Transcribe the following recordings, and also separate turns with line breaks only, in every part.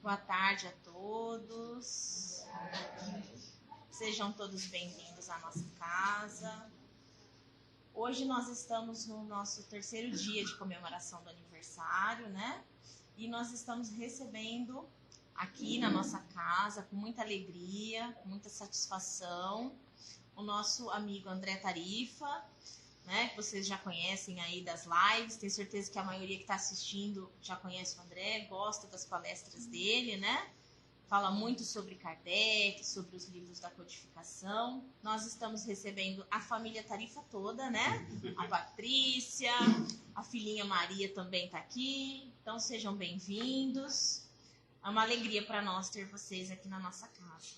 Boa tarde a todos. Sejam todos bem-vindos à nossa casa. Hoje nós estamos no nosso terceiro dia de comemoração do aniversário, né? E nós estamos recebendo aqui na nossa casa, com muita alegria, com muita satisfação, o nosso amigo André Tarifa, né, que vocês já conhecem aí das lives. Tenho certeza que a maioria que está assistindo já conhece o André, gosta das palestras dele, né? Fala muito sobre Kardec, sobre os livros da codificação. Nós estamos recebendo a família Tarifa toda, né? A Patrícia, a filhinha Maria também está aqui. Então sejam bem-vindos. É uma alegria para nós ter vocês aqui na nossa casa.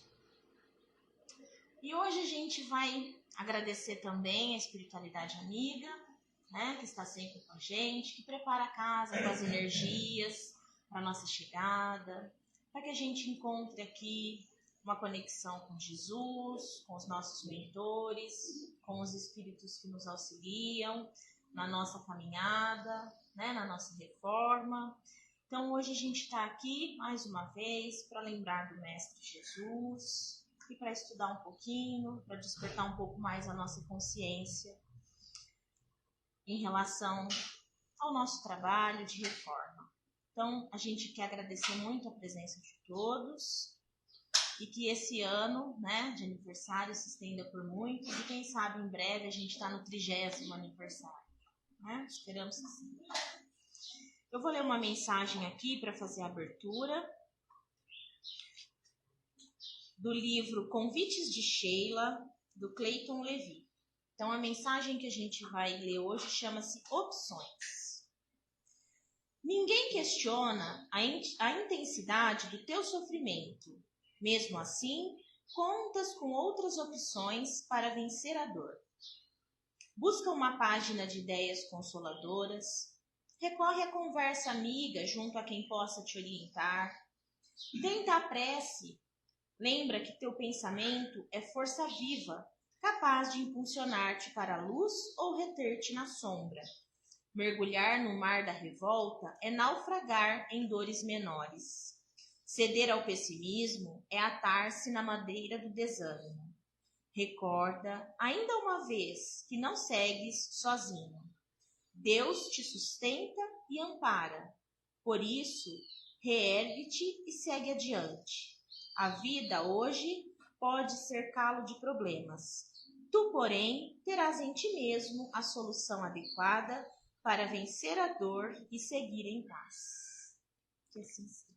E hoje a gente vai agradecer também a espiritualidade amiga, né, que está sempre com a gente, que prepara a casa com as energias para a nossa chegada, para que a gente encontre aqui uma conexão com Jesus, com os nossos mentores, com os espíritos que nos auxiliam na nossa caminhada, né, na nossa reforma. Então hoje a gente está aqui mais uma vez para lembrar do Mestre Jesus, e para estudar um pouquinho, para despertar um pouco mais a nossa consciência em relação ao nosso trabalho de reforma. Então, a gente quer agradecer muito a presença de todos e que esse ano, né, de aniversário se estenda por muitos e quem sabe em breve a gente está no 30º aniversário, né? Esperamos que sim. Eu vou ler uma mensagem aqui para fazer a abertura do livro Convites de Sheila, do Clayton Levi. Então, a mensagem que a gente vai ler hoje chama-se Opções. Ninguém questiona a intensidade do teu sofrimento. Mesmo assim, contas com outras opções para vencer a dor. Busca uma página de ideias consoladoras. Recorre à conversa amiga junto a quem possa te orientar. Tenta a prece. Lembra que teu pensamento é força viva, capaz de impulsionar-te para a luz ou reter-te na sombra. Mergulhar no mar da revolta é naufragar em dores menores. Ceder ao pessimismo é atar-se na madeira do desânimo. Recorda, ainda uma vez, que não segues sozinho. Deus te sustenta e ampara. Por isso, reergue-te e segue adiante. A vida hoje pode cercá-lo de problemas. Tu, porém, terás em ti mesmo a solução adequada para vencer a dor e seguir em paz. Que assim seja.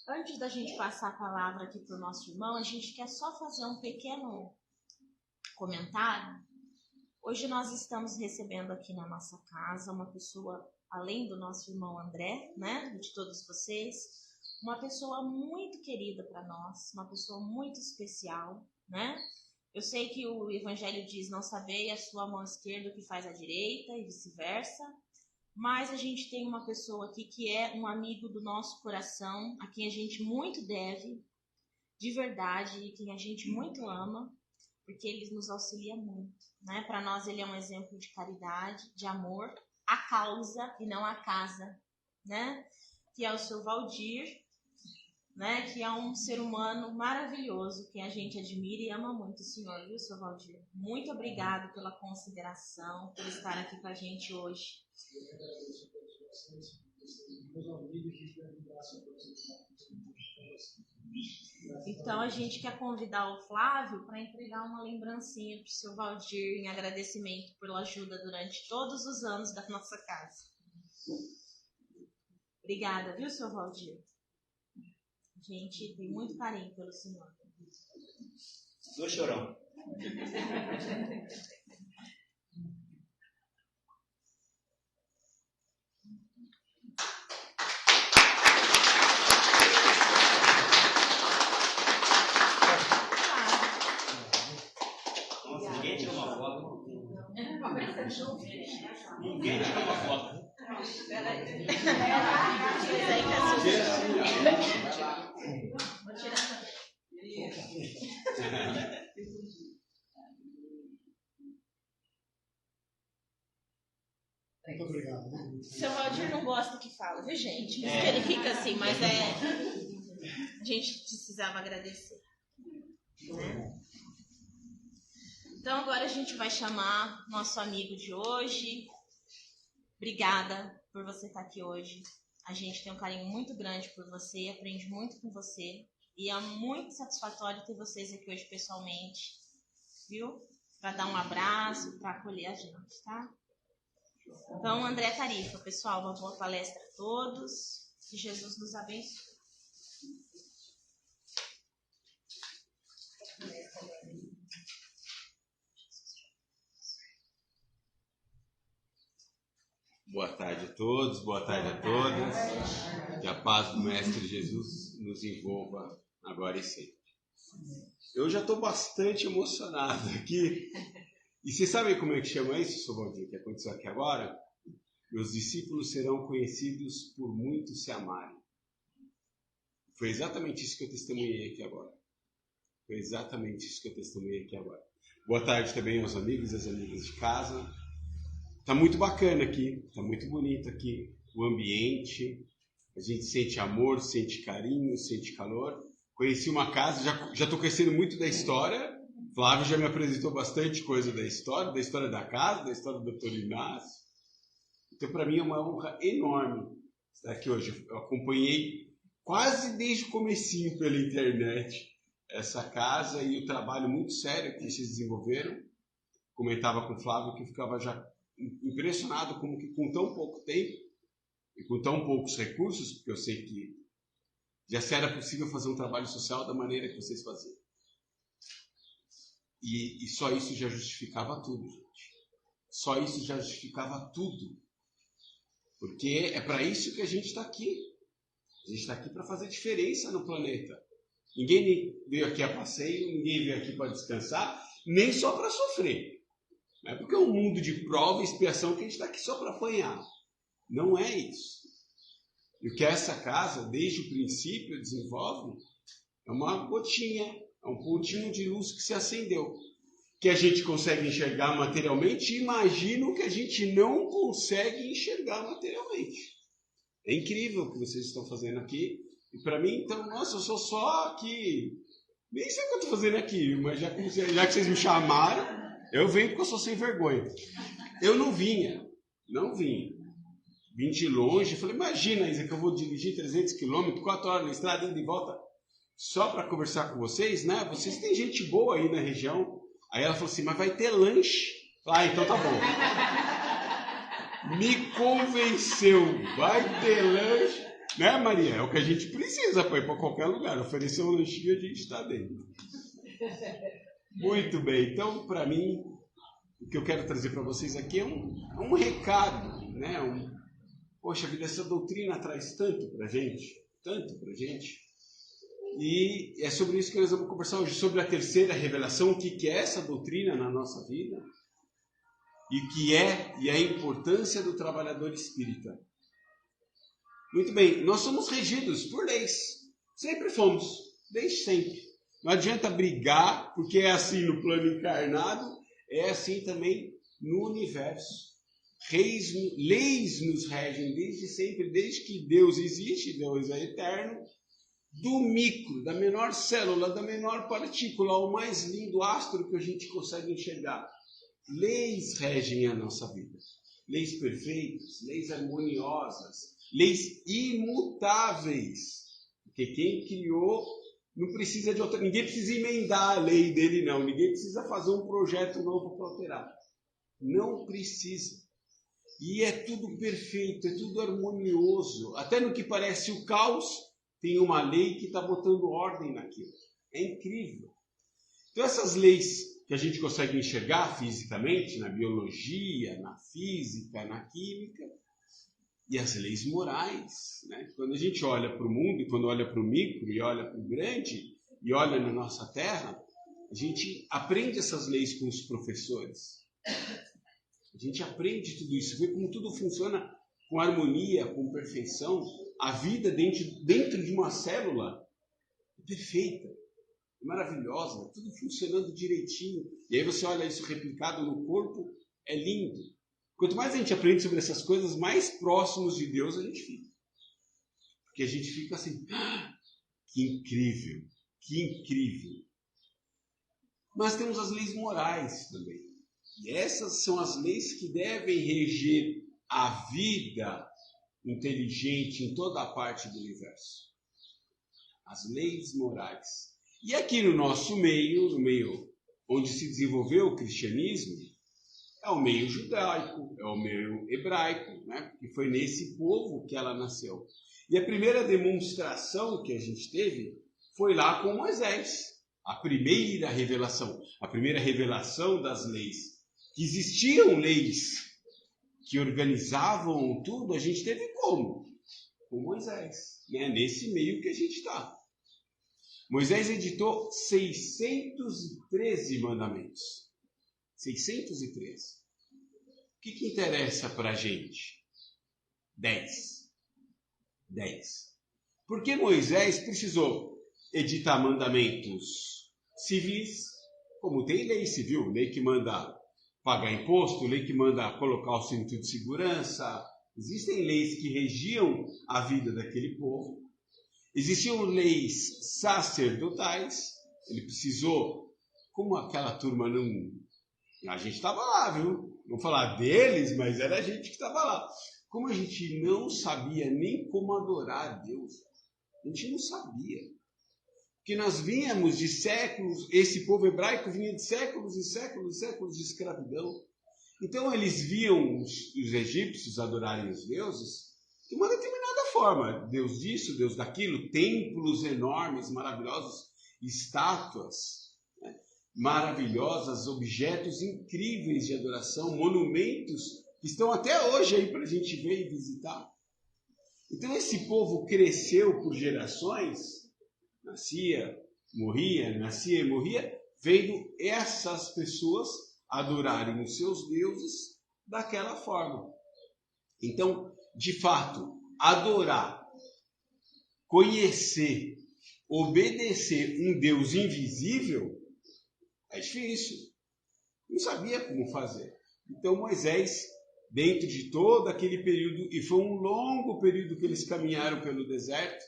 Antes da gente passar a palavra aqui para o nosso irmão, a gente quer só fazer um pequeno comentário. Hoje nós estamos recebendo aqui na nossa casa uma pessoa, além do nosso irmão André, né, de todos vocês, uma pessoa muito querida para nós, uma pessoa muito especial, né? Eu sei que o Evangelho diz não saber a sua mão esquerda o que faz a direita e vice-versa, mas a gente tem uma pessoa aqui que é um amigo do nosso coração, a quem a gente muito deve, de verdade, e quem a gente muito ama, porque ele nos auxilia muito, né? Para nós ele é um exemplo de caridade, de amor, a causa e não a casa, né? Que é o seu Valdir, né? Que é um ser humano maravilhoso, que a gente admira e ama muito o senhor, viu, seu Valdir? Muito obrigado pela consideração, por estar aqui com a gente hoje. Então a gente quer convidar o Flávio para entregar uma lembrancinha para o seu Valdir em agradecimento pela ajuda durante todos os anos da nossa casa. Obrigada, viu, seu Valdir? A gente tem muito carinho pelo senhor.
Do chorão. Nossa, ninguém tira uma foto. Ninguém tira uma foto.
Vou tirar.
Muito obrigado.
Seu Valdir não gosta que fala, viu, gente? Ele fica assim, mas a gente precisava agradecer. Né? Então agora a gente vai chamar nosso amigo de hoje. Obrigada por você estar aqui hoje. A gente tem um carinho muito grande por você, aprende muito com você. E é muito satisfatório ter vocês aqui hoje pessoalmente, viu? Para dar um abraço, para acolher a gente, tá? Então, André Tarifa, pessoal, uma boa palestra a todos. Que Jesus nos abençoe.
Boa tarde a todos, boa tarde a todas. Que a paz do Mestre Jesus nos envolva agora e sempre. Eu já estou bastante emocionado aqui. E vocês sabem como é que chama isso, Sr. Valdir, que aconteceu aqui agora? Meus discípulos serão conhecidos por muito se amarem. Foi exatamente isso que eu testemunhei aqui agora. Foi exatamente isso que eu testemunhei aqui agora. Boa tarde também aos amigos e às amigas de casa. Tá muito bacana aqui, tá muito bonito aqui o ambiente. A gente sente amor, sente carinho, sente calor. Conheci uma casa, já estou conhecendo muito da história. Flávio já me apresentou bastante coisa da história da casa, da história do Dr. Inácio. Então, para mim é uma honra enorme estar aqui hoje. Eu acompanhei quase desde o comecinho pela internet essa casa e o trabalho muito sério que vocês desenvolveram. Comentava com o Flávio que ficava já impressionado como que com tão pouco tempo e com tão poucos recursos, porque eu sei que já era possível fazer um trabalho social da maneira que vocês faziam. E só isso já justificava tudo, gente. Só isso já justificava tudo. Porque é para isso que a gente está aqui. A gente está aqui para fazer diferença no planeta. Ninguém veio aqui a passeio, ninguém veio aqui para descansar, nem só para sofrer. Não é porque é um mundo de prova e expiação que a gente está aqui só para apanhar. Não é isso. E o que essa casa, desde o princípio, desenvolve é uma gotinha, é um pontinho de luz que se acendeu. Que a gente consegue enxergar materialmente e imagina o que a gente não consegue enxergar materialmente. É incrível o que vocês estão fazendo aqui. E para mim, então, nossa, eu sou só aqui. Nem sei o que eu estou fazendo aqui, mas já que vocês me chamaram, eu venho porque eu sou sem vergonha. Eu não vinha. Vim de longe, falei, imagina, Isa, que eu vou dirigir 300 quilômetros, 4 horas na estrada, indo e volta, só para conversar com vocês, né? Vocês têm gente boa aí na região. Aí ela falou assim, mas vai ter lanche. Ah, então tá bom. Me convenceu, vai ter lanche. Né, Maria? É o que a gente precisa para ir para qualquer lugar. Oferecer um lanchinho, a gente está dentro. Muito bem. Então, para mim, o que eu quero trazer para vocês aqui é um recado, né? Poxa vida, essa doutrina traz tanto para a gente. E é sobre isso que nós vamos conversar hoje, sobre a terceira revelação, o que é essa doutrina na nossa vida e a importância do trabalhador espírita. Muito bem, nós somos regidos por leis, sempre fomos, desde sempre. Não adianta brigar, porque é assim no plano encarnado, é assim também no universo. Leis nos regem desde sempre, desde que Deus existe, Deus é eterno. Do micro, da menor célula, da menor partícula, ao mais lindo astro que a gente consegue enxergar. Leis regem a nossa vida. Leis perfeitas, leis harmoniosas, leis imutáveis. Porque quem criou não precisa de outra... Ninguém precisa emendar a lei dele, não. Ninguém precisa fazer um projeto novo para alterar. Não precisa. E é tudo perfeito, é tudo harmonioso. Até no que parece o caos, tem uma lei que está botando ordem naquilo. É incrível. Então essas leis que a gente consegue enxergar fisicamente, na biologia, na física, na química, e as leis morais, né? Quando a gente olha para o mundo, e quando olha para o micro, e olha para o grande, e olha na nossa terra, a gente aprende essas leis com os professores. A gente aprende tudo isso, vê como tudo funciona com harmonia, com perfeição. A vida dentro de uma célula é perfeita, é maravilhosa, tudo funcionando direitinho. E aí você olha isso replicado no corpo, é lindo. Quanto mais a gente aprende sobre essas coisas, mais próximos de Deus a gente fica. Porque a gente fica assim, que incrível, que incrível. Mas temos as leis morais também. E essas são as leis que devem reger a vida inteligente em toda a parte do universo. As leis morais. E aqui no nosso meio, no meio onde se desenvolveu o cristianismo, é o meio judaico, é o meio hebraico, né? Porque foi nesse povo que ela nasceu. E a primeira demonstração que a gente teve foi lá com Moisés. A primeira revelação das leis. Que existiam leis que organizavam tudo, a gente teve como? Com Moisés, né? Nesse meio que a gente está. Moisés editou 613 mandamentos. 613. O que interessa para a gente? 10. Por que Moisés precisou editar mandamentos civis? Como tem lei civil, lei que manda pagar imposto, lei que manda colocar o cinto de segurança. Existem leis que regiam a vida daquele povo. Existiam leis sacerdotais. Ele precisou, como aquela turma não... A gente estava lá, viu? Não falar deles, mas era a gente que estava lá. Como a gente não sabia nem como adorar a Deus, a gente não sabia. Porque nós vínhamos de séculos, esse povo hebraico vinha de séculos e séculos e séculos de escravidão. Então eles viam os egípcios adorarem os deuses de uma determinada forma. Deus disso, Deus daquilo, templos enormes, maravilhosos, estátuas, né? Maravilhosas, objetos incríveis de adoração, monumentos que estão até hoje aí para a gente ver e visitar. Então esse povo cresceu por gerações, nascia, morria, vendo essas pessoas adorarem os seus deuses daquela forma. Então, de fato, adorar, conhecer, obedecer um Deus invisível é difícil. Não sabia como fazer. Então Moisés, dentro de todo aquele período, e foi um longo período que eles caminharam pelo deserto,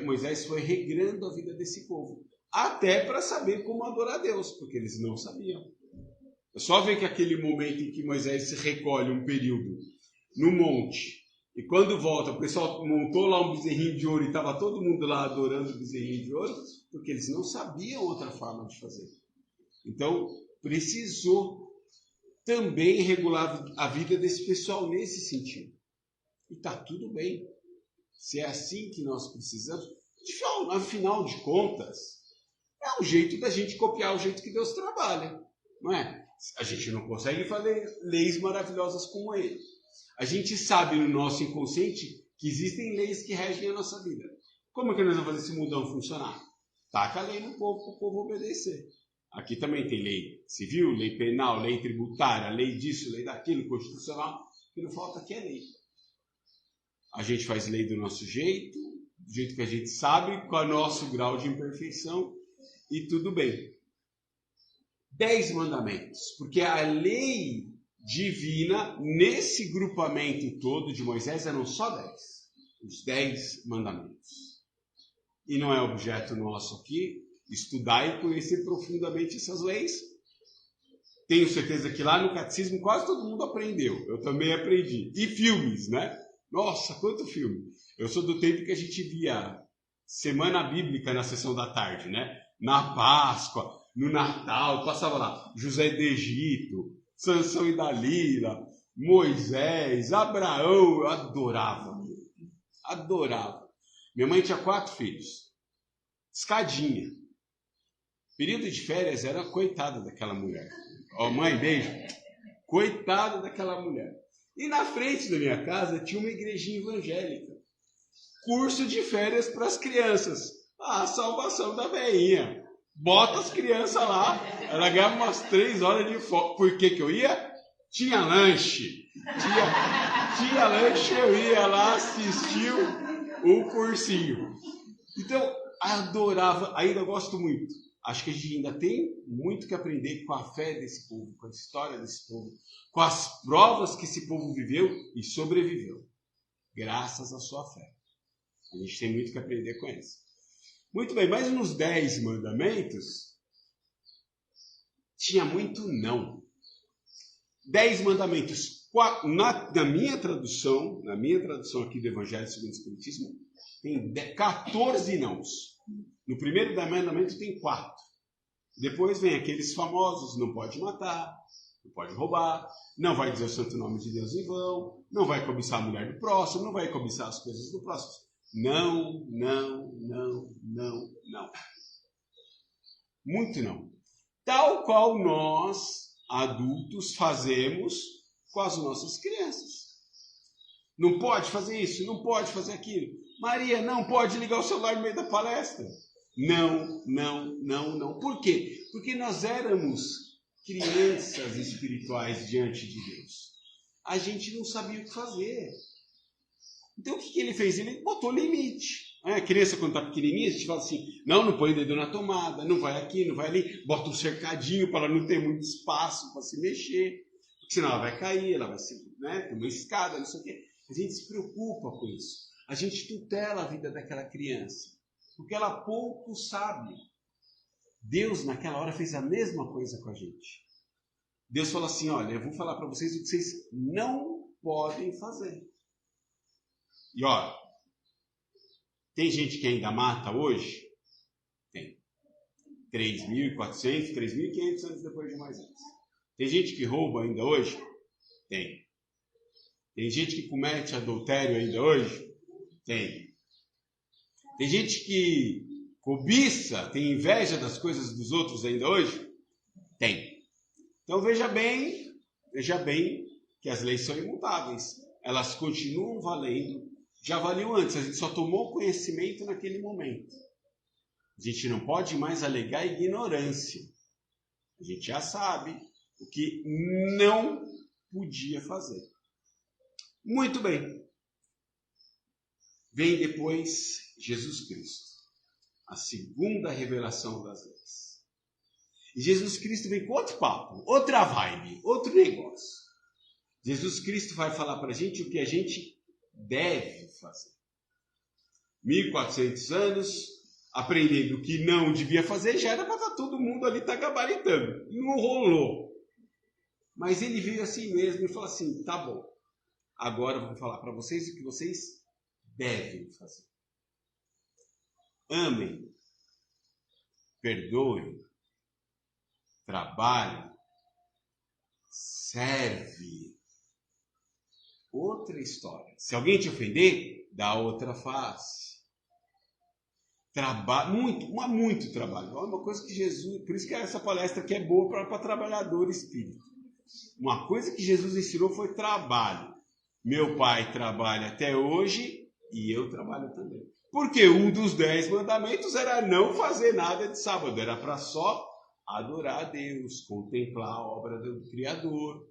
Moisés foi regrando a vida desse povo, até para saber como adorar a Deus, porque eles não sabiam. É só ver que aquele momento em que Moisés se recolhe um período no monte, e quando volta, o pessoal montou lá um bezerrinho de ouro e estava todo mundo lá adorando o bezerrinho de ouro, porque eles não sabiam outra forma de fazer. Então, precisou também regular a vida desse pessoal nesse sentido. E está tudo bem. Se é assim que nós precisamos, afinal de contas, é um jeito da gente copiar o jeito que Deus trabalha, não é? A gente não consegue fazer leis maravilhosas como ele. A gente sabe no nosso inconsciente que existem leis que regem a nossa vida. Como é que nós vamos fazer esse mundão funcionar? Taca a lei no povo para o povo obedecer. Aqui também tem lei civil, lei penal, lei tributária, lei disso, lei daquilo, constitucional. O que não falta aqui é lei. A gente faz lei do nosso jeito, do jeito que a gente sabe, com o nosso grau de imperfeição, e tudo bem. 10 mandamentos, porque a lei divina, nesse grupamento todo de Moisés, eram só 10. Os 10 mandamentos. E não é objeto nosso aqui estudar e conhecer profundamente essas leis. Tenho certeza que lá no catecismo quase todo mundo aprendeu. Eu também aprendi. E filmes, né? Nossa, quanto filme! Eu sou do tempo que a gente via Semana Bíblica na sessão da tarde, né? Na Páscoa, no Natal, passava lá José do Egito, Sansão e Dalila, Moisés, Abraão. Eu adorava. Adorava. Minha mãe tinha 4 filhos. Escadinha. Período de férias era coitada daquela mulher. Ó, mãe, beijo. Coitada daquela mulher. E na frente da minha casa tinha uma igrejinha evangélica. Curso de férias para as crianças. A salvação da veinha. Bota as crianças lá. Ela ganhava umas 3 horas de folga. Por que eu ia? Tinha lanche. Tinha lanche, eu ia lá assistir o cursinho. Então, adorava, ainda gosto muito. acho que a gente ainda tem muito que aprender com a fé desse povo, com a história desse povo, com as provas que esse povo viveu e sobreviveu, graças à sua fé. A gente tem muito que aprender com isso. Muito bem, mas nos 10 mandamentos, tinha muito não. 10 mandamentos. Na minha tradução aqui do Evangelho segundo o Espiritismo, tem 14 nãos. No primeiro mandamento tem 4. Depois vem aqueles famosos: não pode matar, não pode roubar, não vai dizer o santo nome de Deus em vão, não vai cobiçar a mulher do próximo, não vai cobiçar as coisas do próximo. Não, não, não, não, não. Muito não. Tal qual nós, adultos, fazemos com as nossas crianças. Não pode fazer isso, não pode fazer aquilo. Maria, não pode ligar o celular no meio da palestra. Não, não, não, não. Por quê? Porque nós éramos crianças espirituais diante de Deus. A gente não sabia o que fazer. Então o que ele fez? Ele botou limite. A criança, quando está pequenininha, a gente fala assim: não põe o dedo na tomada, não vai aqui, não vai ali, bota um cercadinho para ela não ter muito espaço para se mexer, porque senão ela vai cair, ela vai ter uma escada, não sei o quê. A gente se preocupa com isso. A gente tutela a vida daquela criança, porque ela pouco sabe. Deus, naquela hora, fez a mesma coisa com a gente. Deus falou assim: olha, eu vou falar para vocês o que vocês não podem fazer. E olha, tem gente que ainda mata hoje? Tem. 3.400, 3.500 anos depois de Moisés. Tem gente que rouba ainda hoje? Tem. Tem gente que comete adultério ainda hoje? Tem. Tem gente que cobiça, tem inveja das coisas dos outros ainda hoje? Tem. Então veja bem que as leis são imutáveis. Elas continuam valendo. Já valiam antes, a gente só tomou conhecimento naquele momento. A gente não pode mais alegar ignorância. A gente já sabe o que não podia fazer. Muito bem. Vem depois Jesus Cristo, a segunda revelação das leis. E Jesus Cristo vem com outro papo, outra vibe, outro negócio. Jesus Cristo vai falar para a gente o que a gente deve fazer. 1.400 anos, aprendendo o que não devia fazer, já era para estar todo mundo ali gabaritando. Não rolou. Mas ele veio assim mesmo e falou assim: tá bom, agora eu vou falar para vocês o que vocês devem fazer. Amem, perdoem, trabalhem, serve. Outra história. Se alguém te ofender, dá outra face. Muito trabalho. É uma coisa que Jesus... Por isso que essa palestra aqui é boa para trabalhador espírita. Uma coisa que Jesus ensinou foi trabalho. Meu pai trabalha até hoje e eu trabalho também. Porque um dos 10 mandamentos era não fazer nada de sábado. Era para só adorar a Deus, contemplar a obra do Criador.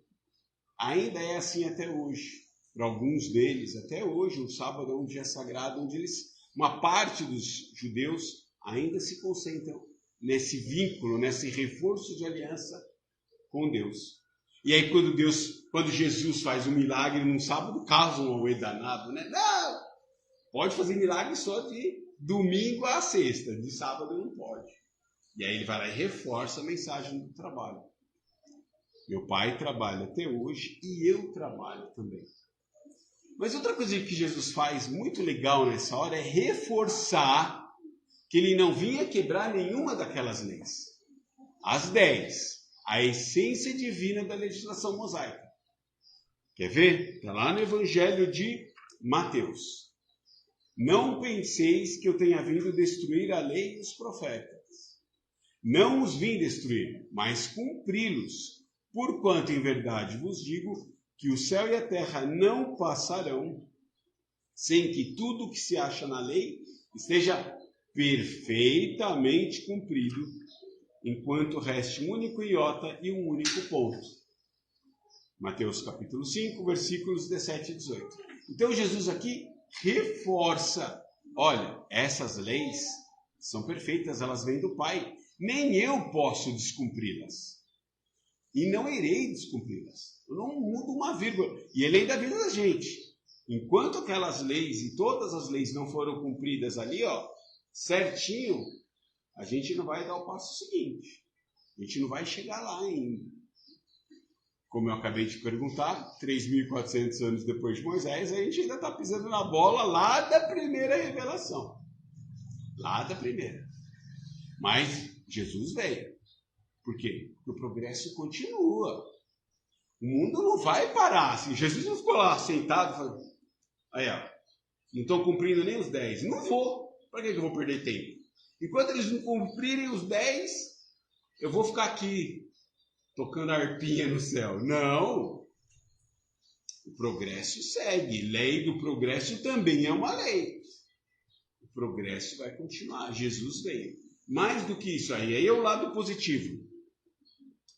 Ainda é assim até hoje. Para alguns deles, até hoje, o sábado é um dia sagrado, onde uma parte dos judeus ainda se concentram nesse vínculo, nesse reforço de aliança com Deus. E aí, quando Jesus faz um milagre num sábado, causa um auê danado, né? Não! Pode fazer milagre só de domingo a sexta, de sábado não pode. E aí ele vai lá e reforça a mensagem do trabalho. Meu pai trabalha até hoje e eu trabalho também. Mas outra coisa que Jesus faz muito legal nessa hora é reforçar que ele não vinha quebrar nenhuma daquelas leis. As 10, a essência divina da legislação mosaica. Quer ver? Está lá no Evangelho de Mateus. Não penseis que eu tenha vindo destruir a lei e os profetas. Não os vim destruir, mas cumpri-los. Porquanto, em verdade, vos digo que o céu e a terra não passarão sem que tudo o que se acha na lei esteja perfeitamente cumprido, enquanto reste um único iota e um único ponto. Mateus capítulo 5, versículos 17 e 18. Então Jesus aqui reforça: olha, essas leis são perfeitas, elas vêm do Pai. nem eu posso descumpri-las. E não irei descumpri-las. Eu não mudo uma vírgula. E ele ainda avisa a gente. Enquanto aquelas leis e todas as leis não foram cumpridas ali, certinho, a gente não vai dar o passo seguinte. A gente não vai chegar lá ainda. Como eu acabei de perguntar, 3.400 anos depois de Moisés, a gente ainda está pisando na bola lá da primeira revelação. Lá da primeira. Mas Jesus veio. Por quê? Porque o progresso continua. O mundo não vai parar. Assim. Jesus não ficou lá sentado falando, aí, não estão cumprindo nem os 10. Não vou. Para que eu vou perder tempo? Enquanto eles não cumprirem os 10, eu vou ficar aqui tocando a harpinha no céu. Não. O progresso segue. Lei do progresso também é uma lei. O progresso vai continuar. Jesus veio. Mais do que isso aí é o lado positivo.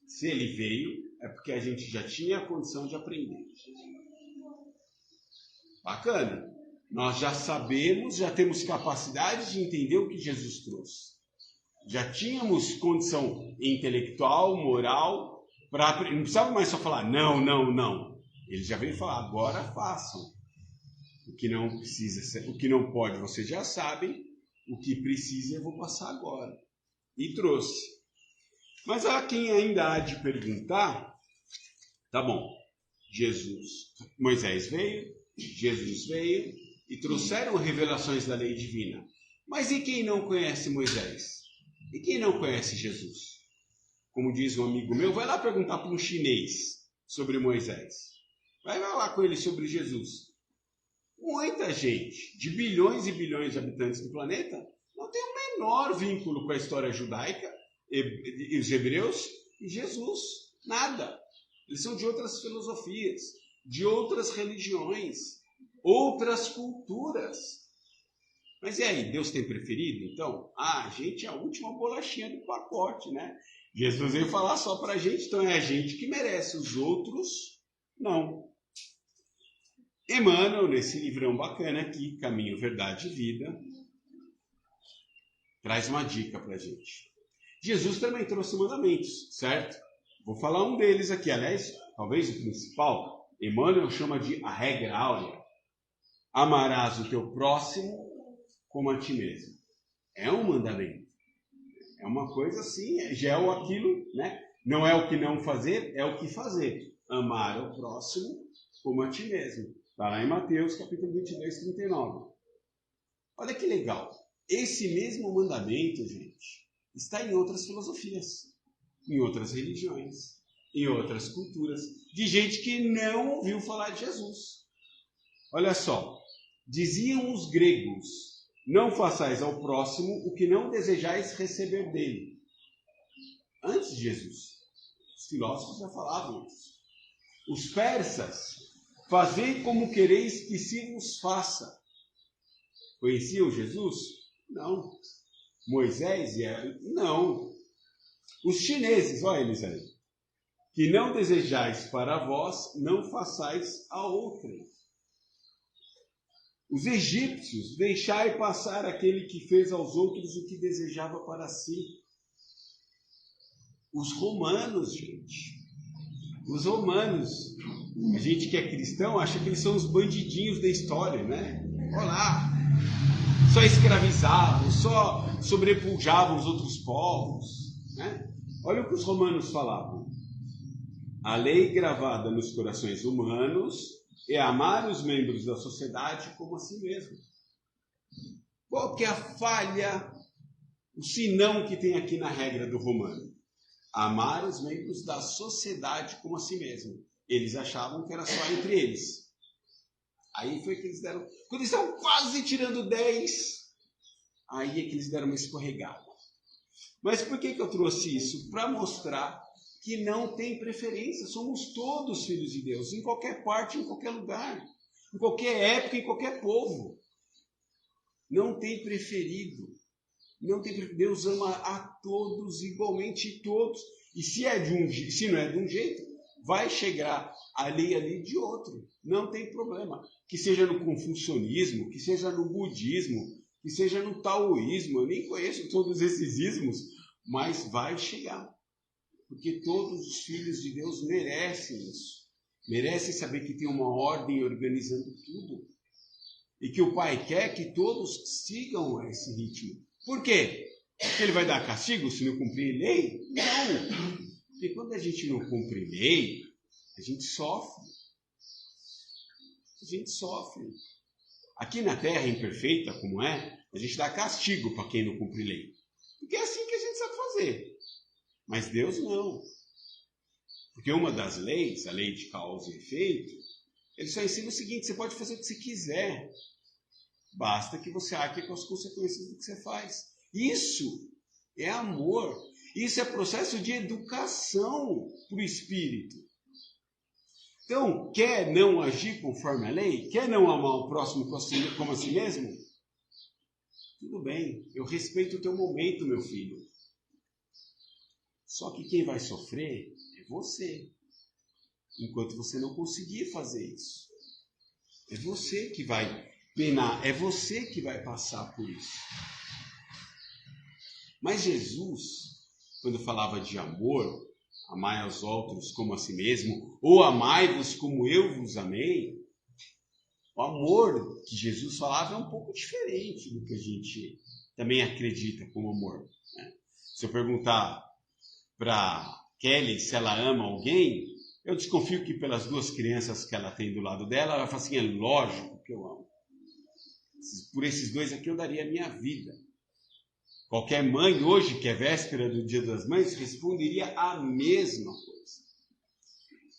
Se ele veio, é porque a gente já tinha a condição de aprender. Bacana. Nós já sabemos, já temos capacidade de entender o que Jesus trouxe. Já tínhamos condição intelectual, moral, para aprender. Não precisava mais só falar, não, não, não. Ele já veio falar, agora façam. O que não precisa, o que não pode, vocês já sabem. O que precisa eu vou passar agora. E trouxe. Mas há quem ainda há de perguntar, tá bom, Moisés veio, Jesus veio e trouxeram revelações da lei divina. Mas e quem não conhece Moisés? E quem não conhece Jesus? Como diz um amigo meu, vai lá perguntar para um chinês sobre Moisés. Vai lá com ele sobre Jesus. Muita gente, de bilhões e bilhões de habitantes do planeta, não tem o menor vínculo com a história judaica, e os hebreus e Jesus. Nada. Eles são de outras filosofias, de outras religiões, outras culturas. Mas e aí, Deus tem preferido? Então, a gente é a última bolachinha do pacote, né? Jesus veio falar só pra gente, então é a gente que merece, os outros não. Emmanuel, nesse livrão bacana aqui, Caminho, Verdade e Vida, traz uma dica pra gente. Jesus também trouxe mandamentos, certo? Vou falar um deles aqui, aliás, talvez o principal. Emmanuel chama de a regra áurea. Amarás o teu próximo como a ti mesmo. É um mandamento. É uma coisa assim, já é o aquilo, né? Não é o que não fazer, é o que fazer. Amar o próximo como a ti mesmo. Está lá em Mateus, capítulo 22, 39. Olha que legal. Esse mesmo mandamento, gente, está em outras filosofias, em outras religiões, em outras culturas, de gente que não ouviu falar de Jesus. Olha só, diziam os gregos, não façais ao próximo o que não desejais receber dele. Antes de Jesus, os filósofos já falavam isso. Os persas, fazei como quereis que se vos faça. Conheciam Jesus? Não. Moisés? Não. Os chineses, olha eles aí. Que não desejais para vós, não façais a outrem. Os egípcios, deixai passar aquele que fez aos outros o que desejava para si. Os romanos, gente. Os romanos. A gente que é cristão acha que eles são os bandidinhos da história, né? Olha lá. Só escravizavam, só sobrepujavam os outros povos, né? Olha o que os romanos falavam. A lei gravada nos corações humanos é amar os membros da sociedade como a si mesmo. Qual que é a falha, o sinão que tem aqui na regra do romano? Amar os membros da sociedade como a si mesmo. Eles achavam que era só entre eles. Aí foi que eles deram... Quando eles estavam quase tirando 10, aí é que eles deram uma escorregada. Mas por que eu trouxe isso? Para mostrar que não tem preferência. Somos todos filhos de Deus, em qualquer parte, em qualquer lugar, em qualquer época, em qualquer povo. Não tem preferido. Não tem preferido. Deus ama a todos igualmente, todos. E se não é de um jeito, vai chegar ali de outro. Não tem problema. Que seja no confucionismo, que seja no budismo, que seja no taoísmo. Eu nem conheço todos esses ismos, mas vai chegar. Porque todos os filhos de Deus merecem isso. Merecem saber que tem uma ordem organizando tudo. E que o Pai quer que todos sigam esse ritmo. Por quê? Porque ele vai dar castigo se não cumprir lei? Não. Porque quando a gente não cumpre lei, a gente sofre. A gente sofre. Aqui na Terra imperfeita, como é, a gente dá castigo para quem não cumpre lei. Porque é assim que a gente sabe fazer. Mas Deus não. Porque uma das leis, a lei de causa e efeito, ele só ensina o seguinte: você pode fazer o que você quiser. Basta que você arque com as consequências do que você faz. Isso é amor. Isso é processo de educação para o espírito. Então, quer não agir conforme a lei? Quer não amar o próximo como a si mesmo? Tudo bem, eu respeito o teu momento, meu filho. Só que quem vai sofrer é você. Enquanto você não conseguir fazer isso. É você que vai penar, é você que vai passar por isso. Mas Jesus, quando falava de amor, amai aos outros como a si mesmo, ou amai-vos como eu vos amei, o amor que Jesus falava é um pouco diferente do que a gente também acredita como amor. Né? Se eu perguntar para Kelly se ela ama alguém, eu desconfio que pelas duas crianças que ela tem do lado dela, ela fala assim: é lógico que eu amo. Por esses dois aqui eu daria a minha vida. Qualquer mãe hoje, que é véspera do Dia das Mães, responderia a mesma coisa.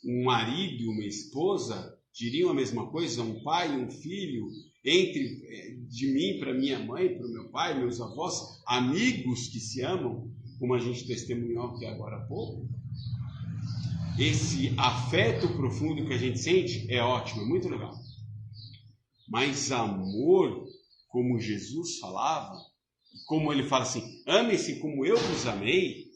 Um marido e uma esposa diriam a mesma coisa, um pai e um filho, de mim para minha mãe, para o meu pai, meus avós, amigos que se amam, como a gente testemunhou aqui agora há pouco. Esse afeto profundo que a gente sente é ótimo, é muito legal. Mas amor, como Jesus falava, como ele fala assim: amem-se como eu vos amei.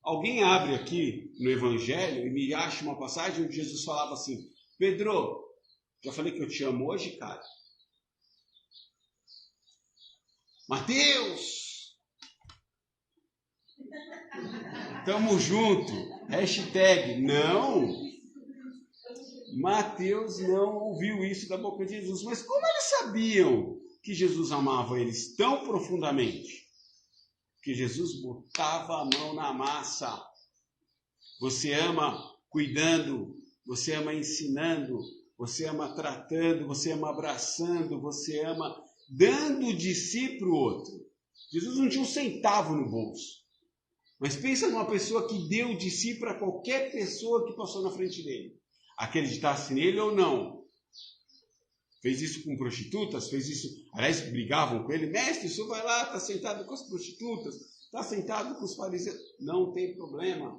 Alguém abre aqui no Evangelho e me acha uma passagem onde Jesus falava assim: Pedro, já falei que eu te amo hoje, cara. Mateus, tamo junto. Hashtag não. Mateus não ouviu isso da boca de Jesus. Mas como eles sabiam que Jesus amava eles tão profundamente? Que Jesus botava a mão na massa. Você ama cuidando, você ama ensinando, você ama tratando, você ama abraçando, você ama dando de si para o outro. Jesus não tinha um centavo no bolso. Mas pensa numa pessoa que deu de si para qualquer pessoa que passou na frente dele. Acreditasse nele ou não. Fez isso com prostitutas, fez isso... Aliás, brigavam com ele. Mestre, o senhor vai lá, está sentado com as prostitutas, está sentado com os fariseus. Não tem problema.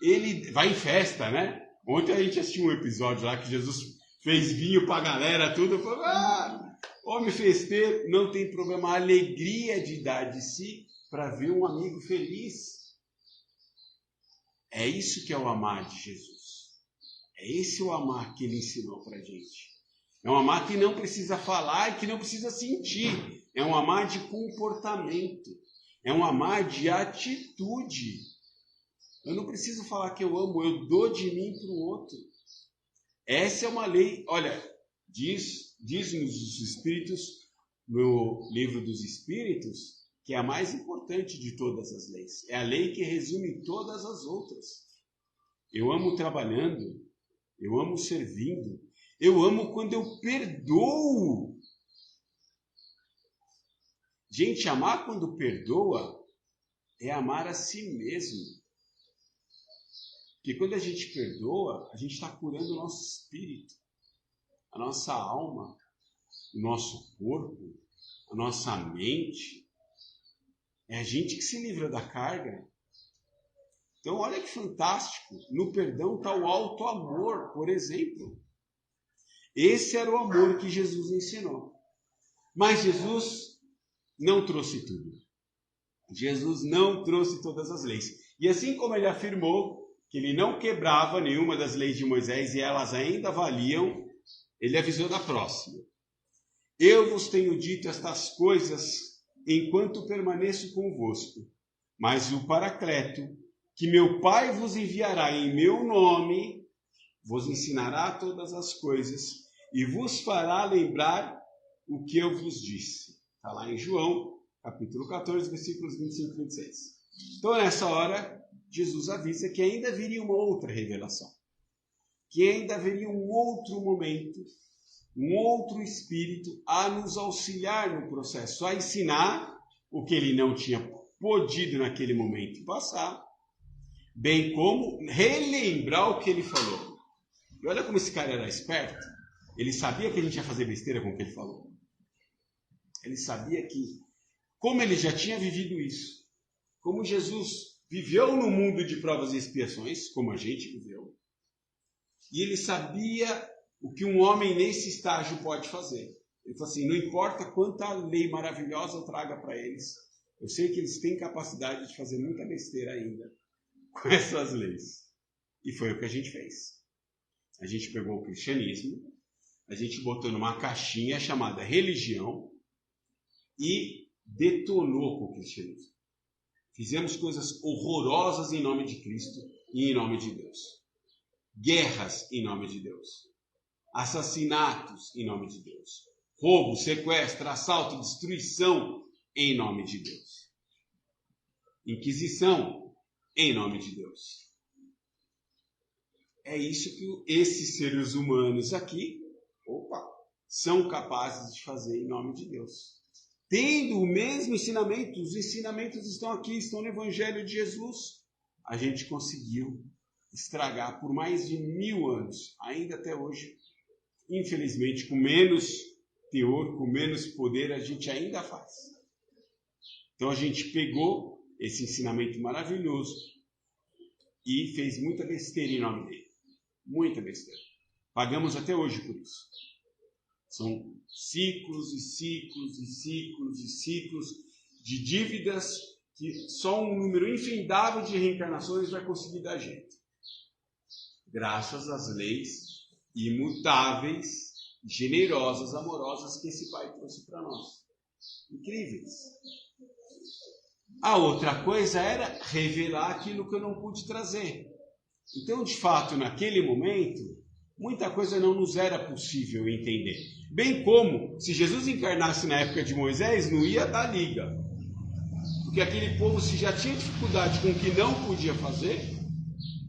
Ele vai em festa, né? Ontem a gente assistiu um episódio lá que Jesus fez vinho para a galera, tudo. Falou, homem festeiro, não tem problema. A alegria de dar de si para ver um amigo feliz. É isso que é o amar de Jesus. É esse o amar que ele ensinou para a gente. É um amar que não precisa falar e que não precisa sentir. É um amar de comportamento. É um amar de atitude. Eu não preciso falar que eu amo, eu dou de mim para o outro. Essa é uma lei. Olha, diz-nos os Espíritos, no livro dos Espíritos, que é a mais importante de todas as leis. É a lei que resume todas as outras. Eu amo trabalhando, eu amo servindo, eu amo quando eu perdoo. Gente, amar quando perdoa é amar a si mesmo. Porque quando a gente perdoa, a gente está curando o nosso espírito, a nossa alma, o nosso corpo, a nossa mente. É a gente que se livra da carga. Então, olha que fantástico. No perdão está o alto amor, por exemplo. Esse era o amor que Jesus ensinou. Mas Jesus não trouxe tudo. Jesus não trouxe todas as leis. E assim como ele afirmou que ele não quebrava nenhuma das leis de Moisés e elas ainda valiam, ele avisou da próxima. Eu vos tenho dito estas coisas enquanto permaneço convosco. Mas o Paracleto, que meu Pai vos enviará em meu nome, vos ensinará todas as coisas e vos fará lembrar o que eu vos disse. Está lá em João, capítulo 14, versículos 25 e 26. Então, nessa hora, Jesus avisa que ainda viria uma outra revelação. Que ainda haveria um outro momento, um outro Espírito a nos auxiliar no processo, a ensinar o que ele não tinha podido naquele momento passar, bem como relembrar o que ele falou. E olha como esse cara era esperto. Ele sabia que a gente ia fazer besteira com o que ele falou. Ele sabia que, como ele já tinha vivido isso, como Jesus viveu no mundo de provas e expiações, como a gente viveu, e ele sabia o que um homem nesse estágio pode fazer. Ele falou assim, não importa quanta lei maravilhosa eu traga para eles, eu sei que eles têm capacidade de fazer muita besteira ainda com essas leis. E foi o que a gente fez. A gente pegou o cristianismo, a gente botou numa caixinha chamada religião e detonou com o cristianismo. Fizemos coisas horrorosas em nome de Cristo e em nome de Deus. Guerras em nome de Deus. Assassinatos em nome de Deus. Roubo, sequestro, assalto, destruição em nome de Deus. Inquisição em nome de Deus. É isso que esses seres humanos aqui, são capazes de fazer em nome de Deus. Tendo o mesmo ensinamento, os ensinamentos estão aqui, estão no Evangelho de Jesus. A gente conseguiu estragar por mais de 1000 anos, ainda até hoje. Infelizmente, com menos teor, com menos poder, a gente ainda faz. Então a gente pegou esse ensinamento maravilhoso e fez muita besteira em nome dele. Muita besteira. Pagamos até hoje por isso. São ciclos e ciclos e ciclos e ciclos de dívidas que só um número infindável de reencarnações vai conseguir dar jeito. Graças às leis imutáveis, generosas, amorosas que esse Pai trouxe para nós. Incríveis. A outra coisa era revelar aquilo que eu não pude trazer. Então, de fato, naquele momento, muita coisa não nos era possível entender. Bem como, se Jesus encarnasse na época de Moisés, não ia dar liga. Porque aquele povo, se já tinha dificuldade com o que não podia fazer,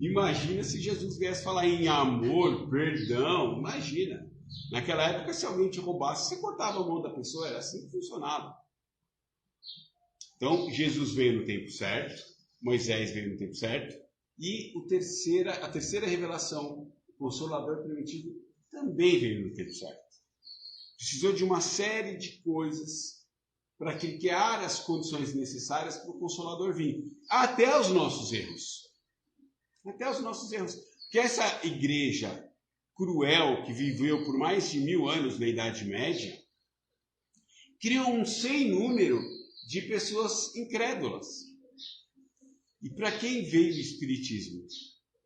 imagina se Jesus viesse falar em amor, perdão, imagina. Naquela época, se alguém te roubasse, você cortava a mão da pessoa, era assim que funcionava. Então, Jesus veio no tempo certo, Moisés veio no tempo certo, e a terceira revelação, o Consolador Primitivo, também veio no tempo certo. Precisou de uma série de coisas para criar as condições necessárias para o Consolador vir. Até os nossos erros. Até os nossos erros. Porque essa igreja cruel que viveu por mais de 1000 anos na Idade Média, criou um sem número de pessoas incrédulas. E para quem veio o Espiritismo?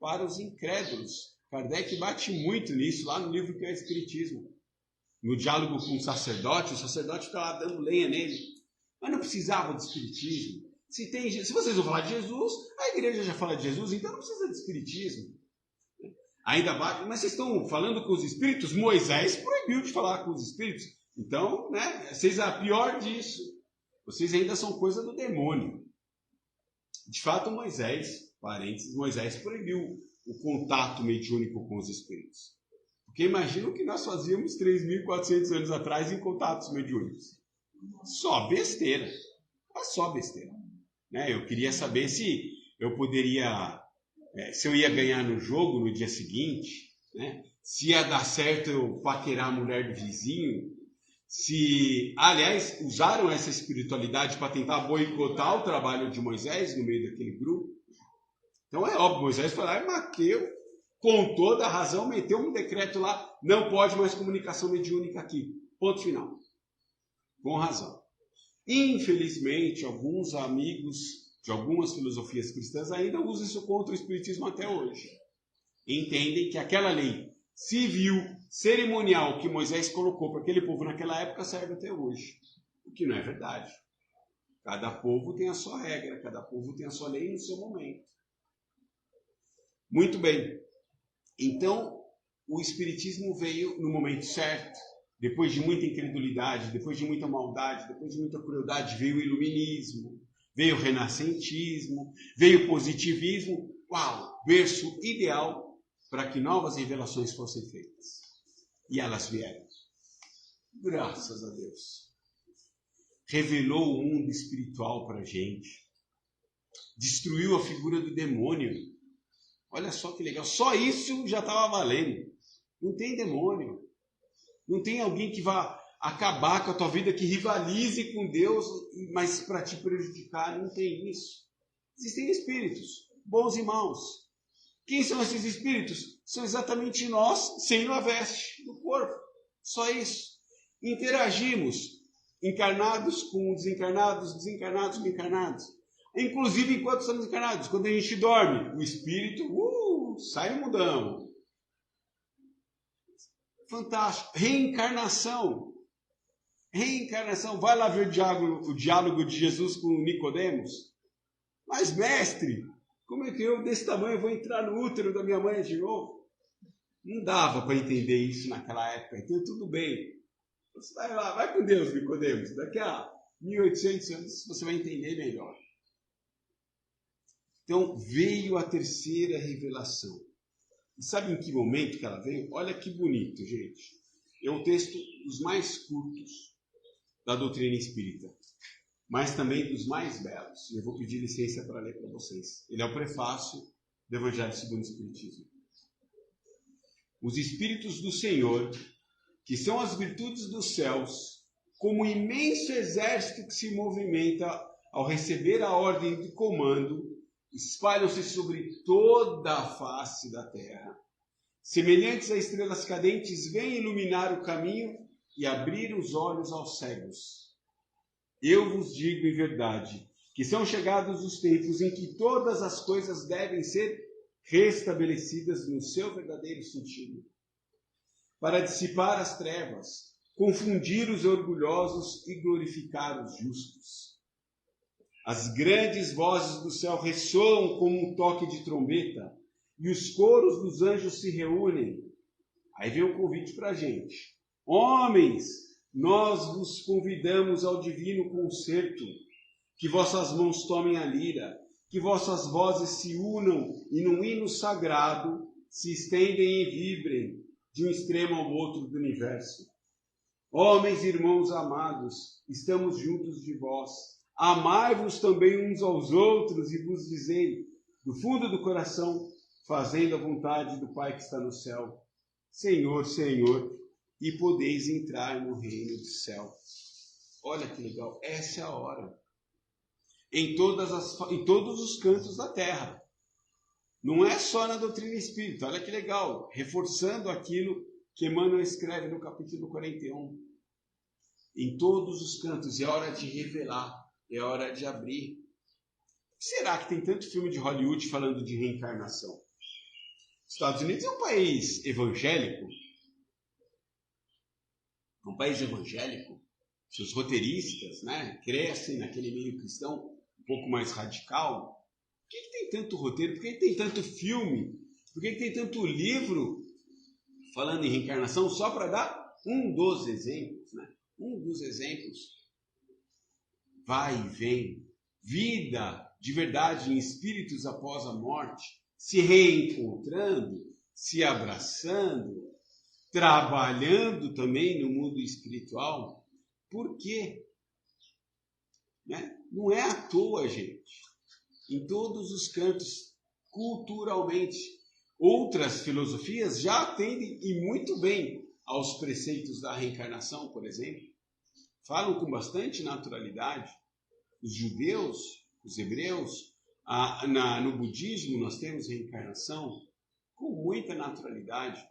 Para os incrédulos. Kardec bate muito nisso lá no livro que é o Espiritismo. No diálogo com o sacerdote está lá dando lenha nele. Mas não precisava do Espiritismo. Se vocês vão falar de Jesus, a igreja já fala de Jesus, então não precisa de Espiritismo. Ainda bate, mas vocês estão falando com os espíritos? Moisés proibiu de falar com os espíritos. Então, vocês a pior disso. Vocês ainda são coisa do demônio. De fato, Moisés proibiu o contato mediúnico com os espíritos. Porque imagina o que nós fazíamos 3.400 anos atrás em contatos mediúnicos. Só besteira. Só besteira. Eu queria saber se eu poderia, se eu ia ganhar no jogo no dia seguinte, se ia dar certo eu paquerar a mulher do vizinho, se, aliás, usaram essa espiritualidade para tentar boicotar o trabalho de Moisés no meio daquele grupo. Então é óbvio, Moisés foi lá e bateu, com toda a razão, meteu um decreto lá, não pode mais comunicação mediúnica aqui. Ponto final. Com razão. Infelizmente, alguns amigos de algumas filosofias cristãs ainda usam isso contra o Espiritismo até hoje. Entendem que aquela lei civil, cerimonial que Moisés colocou para aquele povo naquela época serve até hoje. O que não é verdade. Cada povo tem a sua regra, cada povo tem a sua lei no seu momento. Muito bem. Então, o Espiritismo veio no momento certo. Depois de muita incredulidade, depois de muita maldade, depois de muita crueldade, veio o Iluminismo, veio o Renascentismo, veio o Positivismo. Uau! Berço ideal para que novas revelações fossem feitas. E elas vieram. Graças a Deus. Revelou o mundo espiritual para a gente. Destruiu a figura do demônio. Olha só que legal. Só isso já estava valendo. Não tem demônio. Não tem alguém que vá acabar com a tua vida, que rivalize com Deus, mas para te prejudicar. Não tem isso. Existem espíritos, bons e maus. Quem são esses espíritos? São exatamente nós, sem a veste do corpo. Só isso. Interagimos. Encarnados com desencarnados, desencarnados com encarnados. Inclusive enquanto estamos encarnados. Quando a gente dorme, o espírito sai no mundão. Fantástico. Reencarnação. Reencarnação. Vai lá ver o diálogo de Jesus com Nicodemos. Mas, mestre, como é que eu desse tamanho vou entrar no útero da minha mãe de novo? Não dava para entender isso naquela época. Então tudo bem. Você vai lá, vai com Deus, Nicodemos. Daqui a 1800 anos você vai entender melhor. Então veio a terceira revelação. E sabe em que momento que ela veio? Olha que bonito, gente. É um texto dos mais curtos da doutrina espírita, mas também dos mais belos. Eu vou pedir licença para ler para vocês. Ele é o prefácio do Evangelho segundo o Espiritismo. Os Espíritos do Senhor, que são as virtudes dos céus, como um imenso exército que se movimenta ao receber a ordem de comando, espalham-se sobre toda a face da terra. Semelhantes a estrelas cadentes, vêm iluminar o caminho e abrir os olhos aos cegos. Eu vos digo em verdade, que são chegados os tempos em que todas as coisas devem ser restabelecidas no seu verdadeiro sentido, para dissipar as trevas, confundir os orgulhosos e glorificar os justos. As grandes vozes do céu ressoam como um toque de trombeta, e os coros dos anjos se reúnem. Aí vem o convite para a gente. Homens, nós vos convidamos ao divino concerto, que vossas mãos tomem a lira, que vossas vozes se unam e num hino sagrado se estendem e vibrem de um extremo ao outro do universo. Homens, irmãos amados, estamos juntos de vós. Amai-vos também uns aos outros e vos dizei, do fundo do coração, fazendo a vontade do Pai que está no céu, Senhor, Senhor, e podeis entrar no reino do céu. Olha que legal, essa é a hora. Em todos os cantos da terra. Não é só na doutrina espírita, olha que legal, reforçando aquilo que Emmanuel escreve no capítulo 41. Em todos os cantos, é hora de revelar, é hora de abrir. Por que será que tem tanto filme de Hollywood falando de reencarnação? Os Estados Unidos é um país evangélico. É um país evangélico. Seus roteiristas, crescem naquele meio cristão um pouco mais radical. Por que tem tanto roteiro? Por que tem tanto filme? Por que tem tanto livro falando em reencarnação? Só para dar um dos exemplos. Um dos exemplos. Vai e vem. Vida de verdade em espíritos após a morte. Se reencontrando, se abraçando, trabalhando também no mundo espiritual. Por quê? Não é à toa, gente. Em todos os cantos, culturalmente, outras filosofias já atendem e muito bem aos preceitos da reencarnação, por exemplo. Falam com bastante naturalidade. Os judeus, os hebreus, no budismo nós temos reencarnação com muita naturalidade.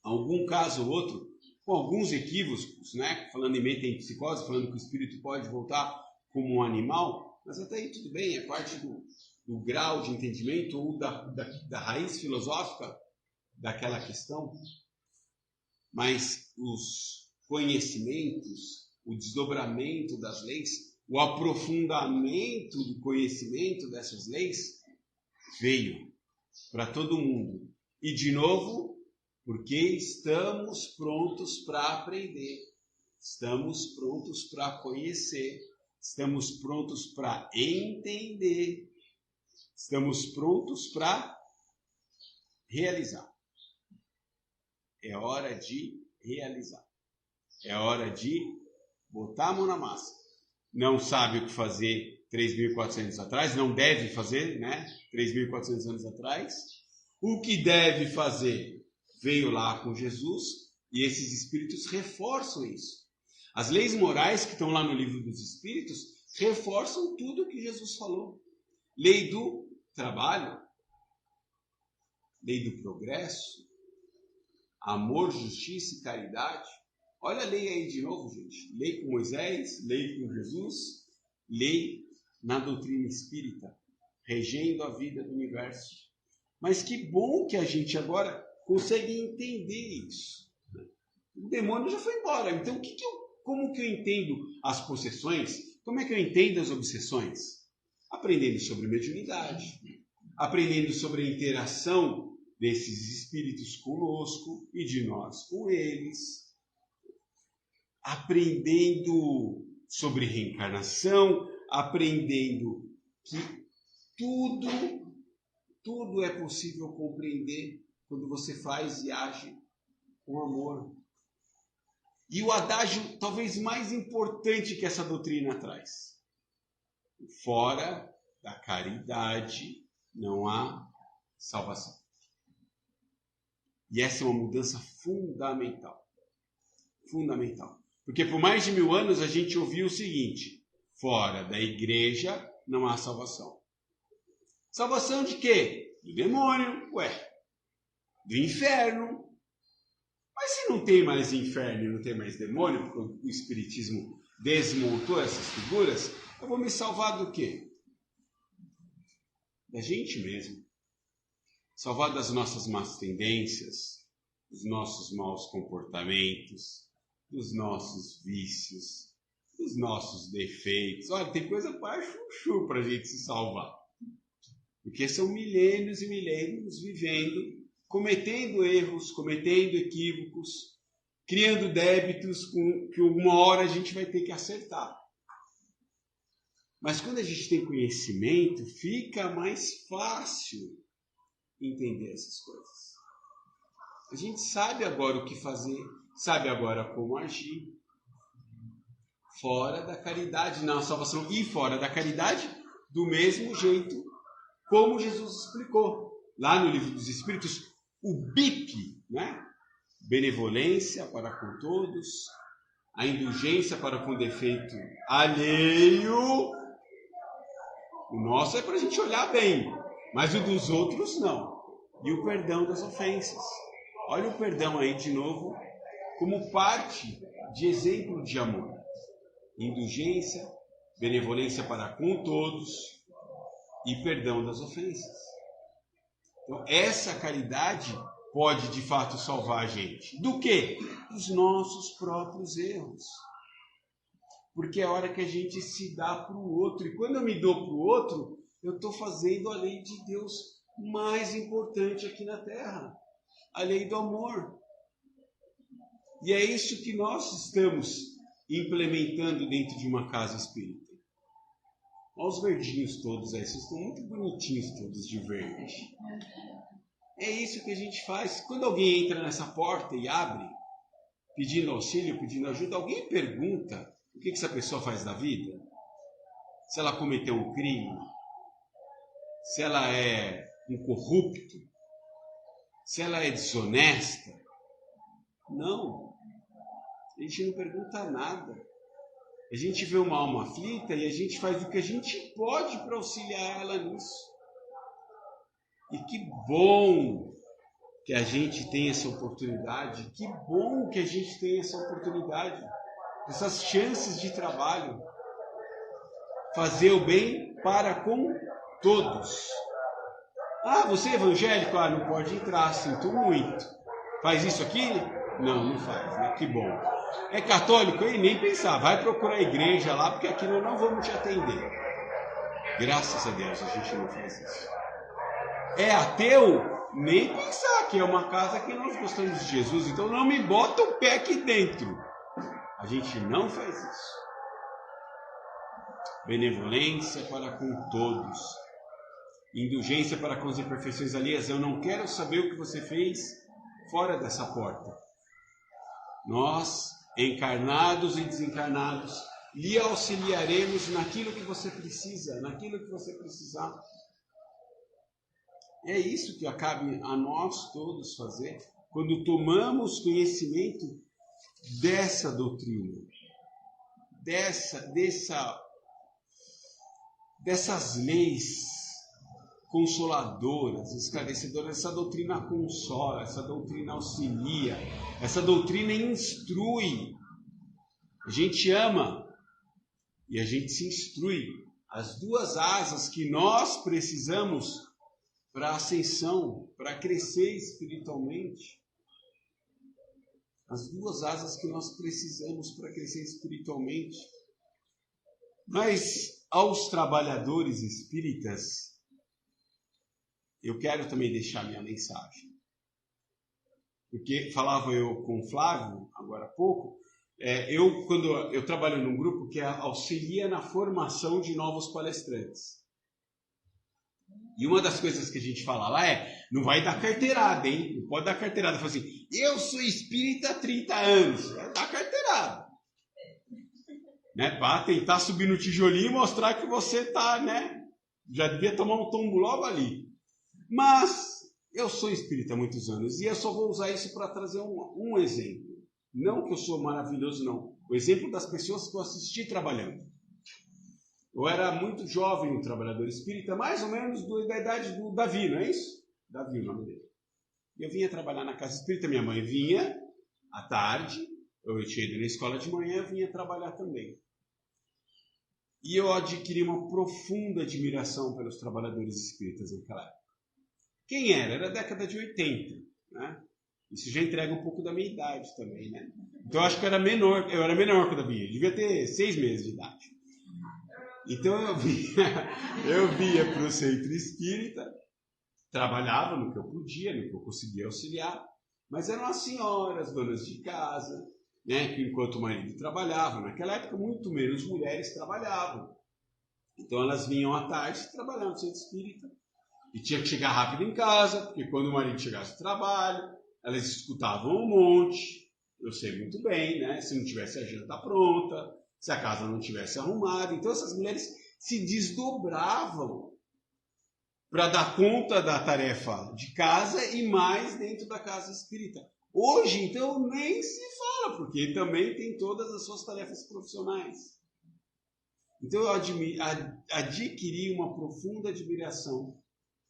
Algum caso ou outro, com alguns equívocos, falando em metempsicose, falando que o espírito pode voltar como um animal, mas até aí tudo bem, é parte do grau de entendimento ou da raiz filosófica daquela questão. Mas os conhecimentos, o desdobramento das leis o aprofundamento do conhecimento dessas leis veio para todo mundo. E de novo, porque estamos prontos para aprender, estamos prontos para conhecer, estamos prontos para entender, estamos prontos para realizar. É hora de realizar. É hora de botar a mão na massa. Não sabe o que fazer 3.400 anos atrás, não deve fazer, né? 3.400 anos atrás. O que deve fazer veio lá com Jesus e esses espíritos reforçam isso. As leis morais que estão lá no livro dos espíritos reforçam tudo o que Jesus falou. Lei do trabalho, lei do progresso, amor, justiça e caridade. Olha a lei aí de novo, gente. Lei com Moisés, lei com Jesus, lei na doutrina espírita, regendo a vida do universo. Mas que bom que a gente agora consegue entender isso. O demônio já foi embora. Então, como que eu entendo as possessões? Como é que eu entendo as obsessões? Aprendendo sobre mediunidade, aprendendo sobre a interação desses espíritos conosco e de nós com eles, aprendendo sobre reencarnação, aprendendo que tudo é possível compreender quando você faz e age com amor. E o adágio talvez mais importante que essa doutrina traz: fora da caridade não há salvação. E essa é uma mudança fundamental. Fundamental. Porque por mais de 1000 anos a gente ouviu o seguinte: fora da igreja não há salvação. Salvação de quê? Do demônio, do inferno. Mas se não tem mais inferno e não tem mais demônio, porque o Espiritismo desmontou essas figuras, eu vou me salvar do quê? Da gente mesmo. Salvar das nossas más tendências, dos nossos maus comportamentos, dos nossos vícios, dos nossos defeitos. Olha, tem coisa para chuchu para a gente se salvar. Porque são milênios e milênios vivendo, cometendo erros, cometendo equívocos, criando débitos que uma hora a gente vai ter que acertar. Mas quando a gente tem conhecimento, fica mais fácil entender essas coisas. A gente sabe agora o que fazer, sabe agora como agir. Fora da caridade, na salvação, e fora da caridade, do mesmo jeito como Jesus explicou lá no Livro dos Espíritos, o BIP, né? Benevolência para com todos, a indulgência para com defeito alheio. O nosso é para a gente olhar bem, mas o dos outros não. E o perdão das ofensas. Olha o perdão aí de novo como parte de exemplo de amor. Indulgência, benevolência para com todos e perdão das ofensas. Então, essa caridade pode de fato salvar a gente. Do quê? Dos nossos próprios erros. Porque é a hora que a gente se dá para o outro. E quando eu me dou para o outro, eu estou fazendo a lei de Deus mais importante aqui na Terra. A lei do amor. E é isso que nós estamos implementando dentro de uma casa espírita. Olha os verdinhos todos aí. Vocês estão muito bonitinhos todos de verde. É isso que a gente faz. Quando alguém entra nessa porta e abre, pedindo auxílio, pedindo ajuda, alguém pergunta o que essa pessoa faz da vida? Se ela cometeu um crime? Se ela é um corrupto? Se ela é desonesta? Não. A gente não pergunta nada. A gente vê uma alma aflita e a gente faz o que a gente pode para auxiliar ela nisso. E que bom que a gente tem essa oportunidade, que bom que a gente tem essa oportunidade, essas chances de trabalho, fazer o bem para com todos. Ah, você é evangélico? Não pode entrar, sinto muito. Faz isso aqui? Não faz, né? Que bom. É católico? E nem pensar. Vai procurar a igreja lá, porque aqui nós não vamos te atender. Graças a Deus a gente não faz isso. É ateu? Nem pensar que é uma casa que nós gostamos de Jesus. Então não me bota o pé aqui dentro. A gente não faz isso. Benevolência para com todos. Indulgência para com as imperfeições alheias. Eu não quero saber o que você fez fora dessa porta. Nós, encarnados e desencarnados, lhe auxiliaremos naquilo que você precisa, naquilo que você precisar. É isso que cabe a nós todos fazer quando tomamos conhecimento dessa doutrina, dessas leis consoladoras, esclarecedoras. Essa doutrina consola, essa doutrina auxilia, essa doutrina instrui. A gente ama e a gente se instrui. As duas asas que nós precisamos para a ascensão, para crescer espiritualmente. As duas asas que nós precisamos para crescer espiritualmente. Mas aos trabalhadores espíritas, eu quero também deixar minha mensagem. Porque falava eu com o Flávio, agora há pouco, quando eu trabalho num grupo que auxilia na formação de novos palestrantes. E uma das coisas que a gente fala lá não vai dar carteirada, hein? Não pode dar carteirada. Fala assim, eu sou espírita há 30 anos. Vai dar carteirada. Né? Para tentar subir no tijolinho e mostrar que você está, né? Já devia tomar um tombo logo ali. Mas eu sou espírita há muitos anos e eu só vou usar isso para trazer um exemplo. Não que eu sou maravilhoso, não. O exemplo das pessoas que eu assisti trabalhando. Eu era muito jovem, um trabalhador espírita, mais ou menos da idade do Davi, não é isso? Davi, o nome dele. Eu vinha trabalhar na casa espírita, minha mãe vinha à tarde, eu tinha ido na escola de manhã, eu vinha trabalhar também. E eu adquiri uma profunda admiração pelos trabalhadores espíritas naquela época. Quem era? Era a década de 80, né? Isso já entrega um pouco da minha idade também, né? Então eu acho que eu era menor que o Davi, eu devia ter 6 meses de idade. Então eu via para o centro espírita, trabalhava no que eu podia, no que eu conseguia auxiliar, mas eram as senhoras, donas de casa, né, que enquanto o marido trabalhava, naquela época muito menos mulheres trabalhavam. Então elas vinham à tarde trabalhar no centro espírita e tinha que chegar rápido em casa, porque quando o marido chegasse do trabalho, elas escutavam um monte, eu sei muito bem, né, se não tivesse a janta pronta, se a casa não tivesse arrumada. Então essas mulheres se desdobravam para dar conta da tarefa de casa e mais dentro da casa espírita. Hoje, então, nem se fala, porque também tem todas as suas tarefas profissionais. Então eu adquiri uma profunda admiração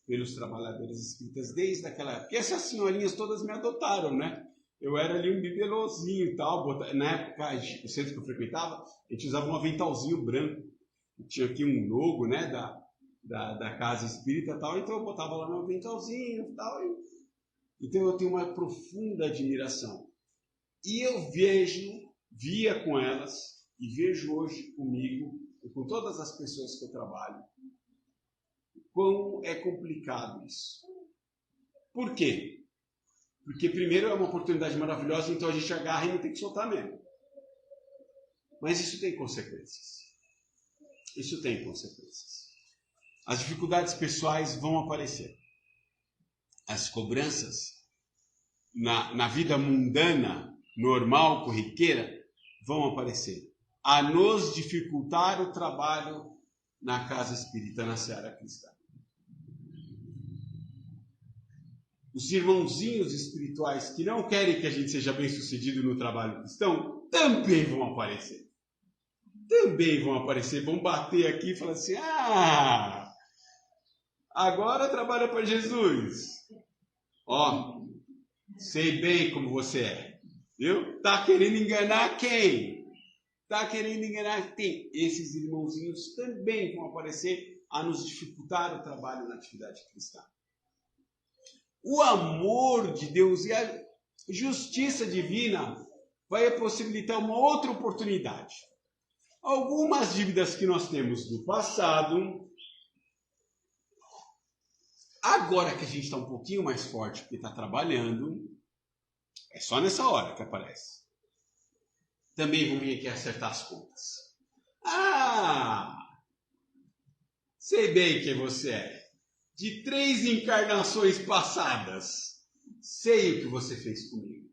pelos trabalhadores espíritas desde aquela época. E essas senhorinhas todas me adotaram, né? Eu era ali um bibelôzinho e tal. Na época, o centro que eu frequentava, a gente usava um aventalzinho branco. Tinha aqui um logo, né, da casa espírita e tal. Então eu botava lá meu aventalzinho e tal. Então eu tenho uma profunda admiração. E eu via com elas, e vejo hoje comigo, e com todas as pessoas que eu trabalho, quão é complicado isso. Por quê? Porque primeiro é uma oportunidade maravilhosa, então a gente agarra e não tem que soltar mesmo. Mas isso tem consequências. Isso tem consequências. As dificuldades pessoais vão aparecer. As cobranças na vida mundana, normal, corriqueira, vão aparecer. A nos dificultar o trabalho na casa espírita, na seara cristã. Os irmãozinhos espirituais que não querem que a gente seja bem sucedido no trabalho cristão, também vão aparecer. Também vão aparecer, vão bater aqui e falar assim, agora trabalha para Jesus. Ó, sei bem como você é. Viu? Tá querendo enganar quem? Tá querendo enganar quem? Esses irmãozinhos também vão aparecer a nos dificultar o trabalho na atividade cristã. O amor de Deus e a justiça divina vai possibilitar uma outra oportunidade. Algumas dívidas que nós temos no passado, agora que a gente está um pouquinho mais forte porque está trabalhando, é só nessa hora que aparece. Também vão vir aqui acertar as contas. Sei bem quem você é. De 3 encarnações passadas, sei o que você fez comigo.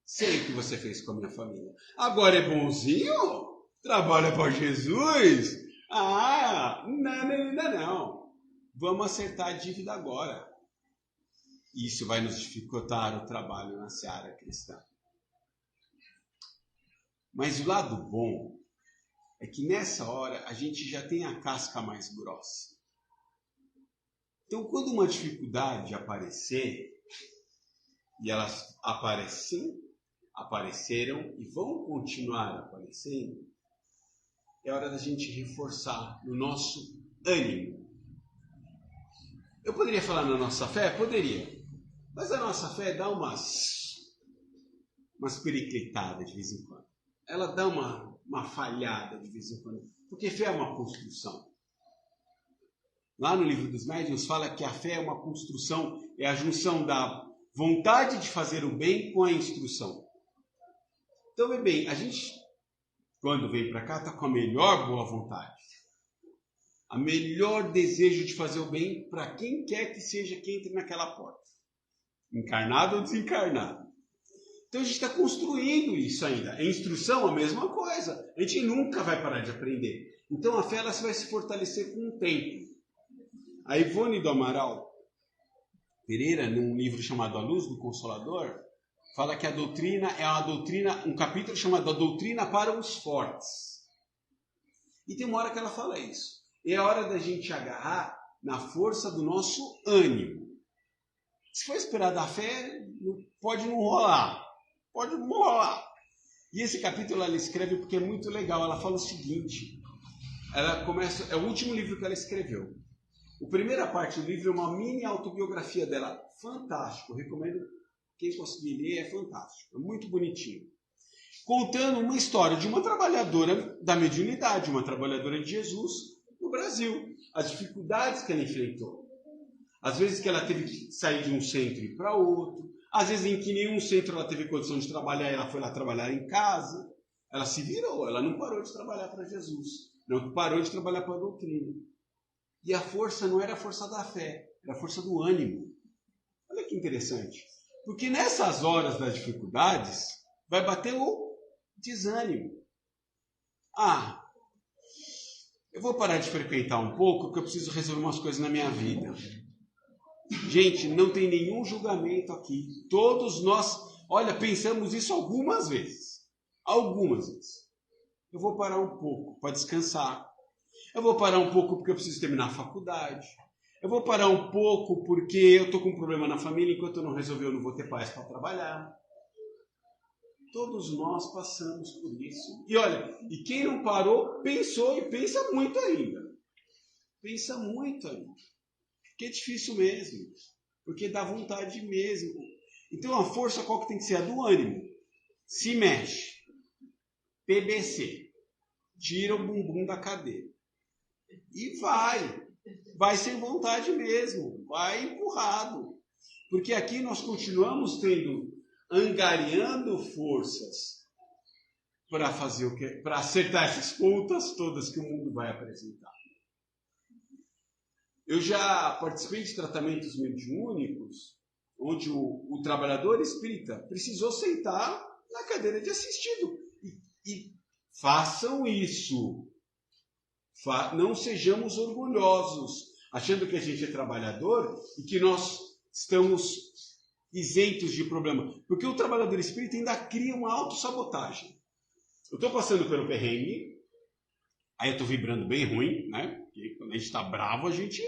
Sei o que você fez com a minha família. Agora é bonzinho? Trabalha para Jesus? Não. Vamos acertar a dívida agora. Isso vai nos dificultar o trabalho na seara cristã. Mas o lado bom é que nessa hora a gente já tem a casca mais grossa. Então, quando uma dificuldade aparecer, e elas apareceram e vão continuar aparecendo, é hora da gente reforçar no nosso ânimo. Eu poderia falar na nossa fé? Poderia. Mas a nossa fé dá umas periclitadas de vez em quando. Ela dá uma falhada de vez em quando. Porque fé é uma construção. Lá no livro dos Médiuns fala que a fé é uma construção, é a junção da vontade de fazer o bem com a instrução. Então, bem, a gente, quando vem para cá, está com a melhor boa vontade. A melhor desejo de fazer o bem para quem quer que seja que entre naquela porta. Encarnado ou desencarnado. Então a gente está construindo isso ainda. A instrução, a mesma coisa. A gente nunca vai parar de aprender. Então a fé ela vai se fortalecer com o tempo. A Ivone do Amaral Pereira, num livro chamado A Luz do Consolador, fala que a doutrina é uma doutrina, um capítulo chamado A Doutrina para os Fortes. E tem uma hora que ela fala isso. É a hora da gente agarrar na força do nosso ânimo. Se for esperar da fé, pode não rolar. Pode não rolar. E esse capítulo ela escreve porque é muito legal. Ela fala o seguinte. Ela começa, é o último livro que ela escreveu. A primeira parte do livro é uma mini autobiografia dela. Fantástico. Eu recomendo quem conseguir ler, é fantástico. É muito bonitinho. Contando uma história de uma trabalhadora da mediunidade, uma trabalhadora de Jesus no Brasil. As dificuldades que ela enfrentou. Às vezes que ela teve que sair de um centro e ir para outro. Às vezes em que nenhum centro ela teve condição de trabalhar, ela foi lá trabalhar em casa. Ela se virou, ela não parou de trabalhar para Jesus. Não parou de trabalhar para a doutrina. E a força não era a força da fé, era a força do ânimo. Olha que interessante. Porque nessas horas das dificuldades, vai bater o desânimo. Eu vou parar de frequentar um pouco, porque eu preciso resolver umas coisas na minha vida. Gente, não tem nenhum julgamento aqui. Todos nós, pensamos isso algumas vezes. Algumas vezes. Eu vou parar um pouco para descansar. Eu vou parar um pouco porque eu preciso terminar a faculdade. Eu vou parar um pouco porque eu estou com um problema na família. Enquanto eu não resolver, eu não vou ter paz para trabalhar. Todos nós passamos por isso. E quem não parou, pensou e pensa muito ainda. Pensa muito ainda. Porque é difícil mesmo. Porque dá vontade mesmo. Então a força qual que tem que ser? A do ânimo. Se mexe. PBC. Tira o bumbum da cadeira. E vai. Vai sem vontade mesmo. Vai empurrado. Porque aqui nós continuamos angariando forças para fazer o que? Para acertar essas contas todas que o mundo vai apresentar. Eu já participei de tratamentos mediúnicos onde o trabalhador espírita precisou sentar na cadeira de assistido. E façam isso. Não sejamos orgulhosos, achando que a gente é trabalhador e que nós estamos isentos de problema. Porque o trabalhador espírita ainda cria uma autossabotagem. Eu estou passando pelo perrengue, aí eu estou vibrando bem ruim, né? Porque quando a gente está bravo, a gente...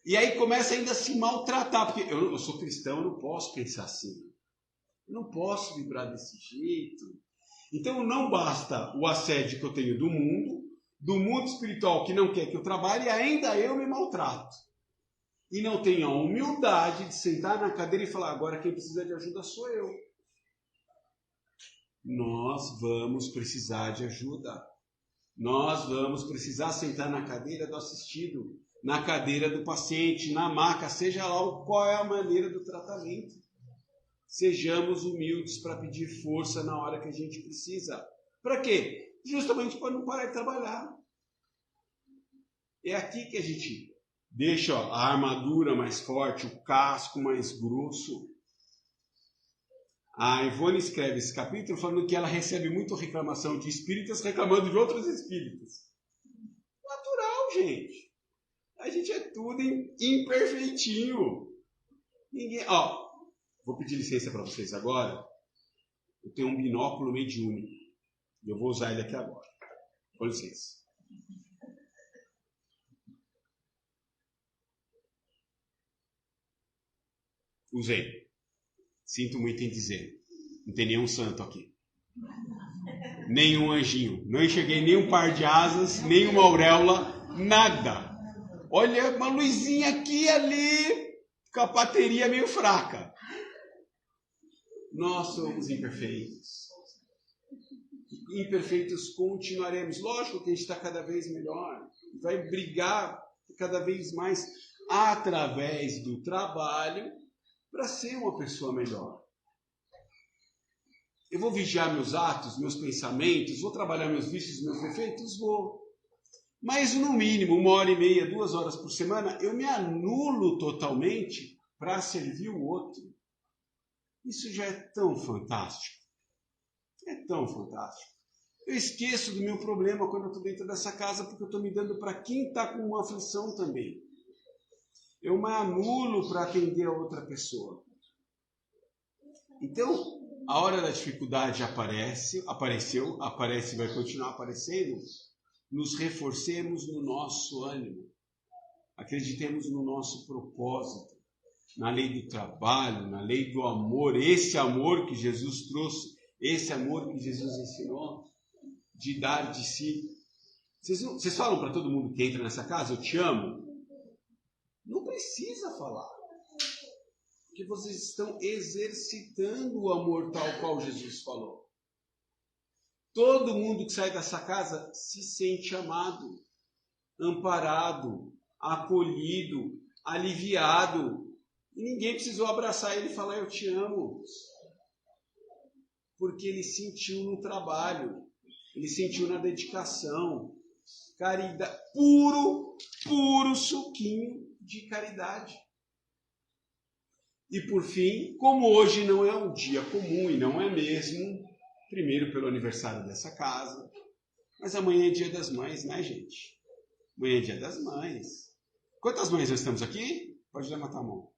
E aí começa ainda a se maltratar, porque eu sou cristão, eu não posso pensar assim. Eu não posso vibrar desse jeito. Então não basta o assédio que eu tenho do mundo espiritual que não quer que eu trabalhe, e ainda eu me maltrato. E não tenho a humildade de sentar na cadeira e falar, agora quem precisa de ajuda sou eu. nós vamos precisar de ajuda. Nós vamos precisar sentar na cadeira do assistido, na cadeira do paciente, na maca, seja lá qual é a maneira do tratamento. Sejamos humildes para pedir força na hora que a gente precisa. Para quê? Justamente para não parar de trabalhar. É aqui que a gente deixa a armadura mais forte, o casco mais grosso. A Ivone escreve esse capítulo falando que ela recebe muita reclamação de espíritas reclamando de outros espíritas. Natural, gente. A gente é tudo imperfeitinho. Ninguém... vou pedir licença para vocês agora. Eu tenho um binóculo mediúnico. E eu vou usar ele aqui agora. Com licença. Usei. Sinto muito em dizer. Não tem nenhum santo aqui. Nenhum anjinho. Não enxerguei nenhum par de asas, nenhuma auréola, nada. Olha, uma luzinha aqui e ali, com a bateria meio fraca. Nós somos imperfeitos. Imperfeitos continuaremos. Lógico que a gente está cada vez melhor. Vai brigar cada vez mais através do trabalho para ser uma pessoa melhor. Eu vou vigiar meus atos, meus pensamentos, vou trabalhar meus vícios, meus defeitos? Vou. Mas no mínimo, 1h30, 2 horas por semana, eu me anulo totalmente para servir o outro. Isso já é tão fantástico. É tão fantástico. Eu esqueço do meu problema quando eu estou dentro dessa casa, porque eu estou me dando para quem está com uma aflição também. Eu me anulo para atender a outra pessoa. Então, a hora da dificuldade apareceu e vai continuar aparecendo. Nos reforcemos no nosso ânimo. Acreditemos no nosso propósito, na lei do trabalho, na lei do amor. Esse amor que Jesus trouxe, esse amor que Jesus ensinou, de dar de si. Vocês falam para todo mundo que entra nessa casa, eu te amo? Não precisa falar. Porque vocês estão exercitando o amor tal qual Jesus falou. Todo mundo que sai dessa casa se sente amado, amparado, acolhido, aliviado. E ninguém precisou abraçar ele e falar eu te amo. Porque ele sentiu no trabalho, ele sentiu na dedicação. Caridade, puro suquinho de caridade. E por fim, como hoje não é um dia comum e não é mesmo, primeiro pelo aniversário dessa casa, mas amanhã é dia das mães, né, gente? Amanhã é dia das mães. Quantas mães nós temos aqui? Pode levantar a mão.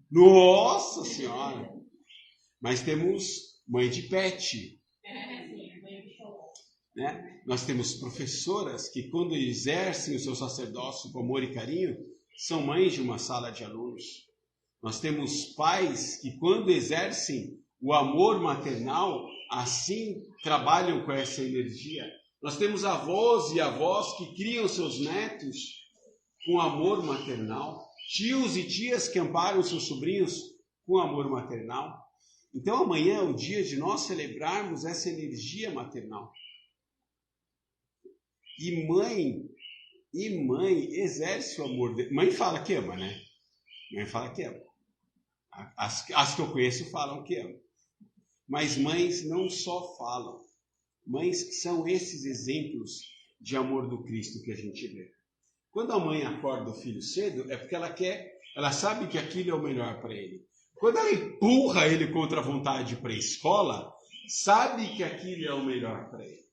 Nossa Senhora! Mas temos mãe de pet. Né? Nós temos professoras que, quando exercem o seu sacerdócio com amor e carinho, são mães de uma sala de alunos. Nós temos pais que, quando exercem o amor maternal, assim trabalham com essa energia. Nós temos avós e avós que criam seus netos com amor maternal. Tios e tias que amparam seus sobrinhos com amor maternal. Então amanhã é o dia de nós celebrarmos essa energia maternal. E mãe exerce o amor. Mãe fala que ama, né? Mãe fala que ama. As que eu conheço falam que ama. Mas mães não só falam. Mães são esses exemplos de amor do Cristo que a gente vê. Quando a mãe acorda o filho cedo, é porque ela sabe que aquilo é o melhor para ele. Quando ela empurra ele contra a vontade para a escola, sabe que aquilo é o melhor para ele.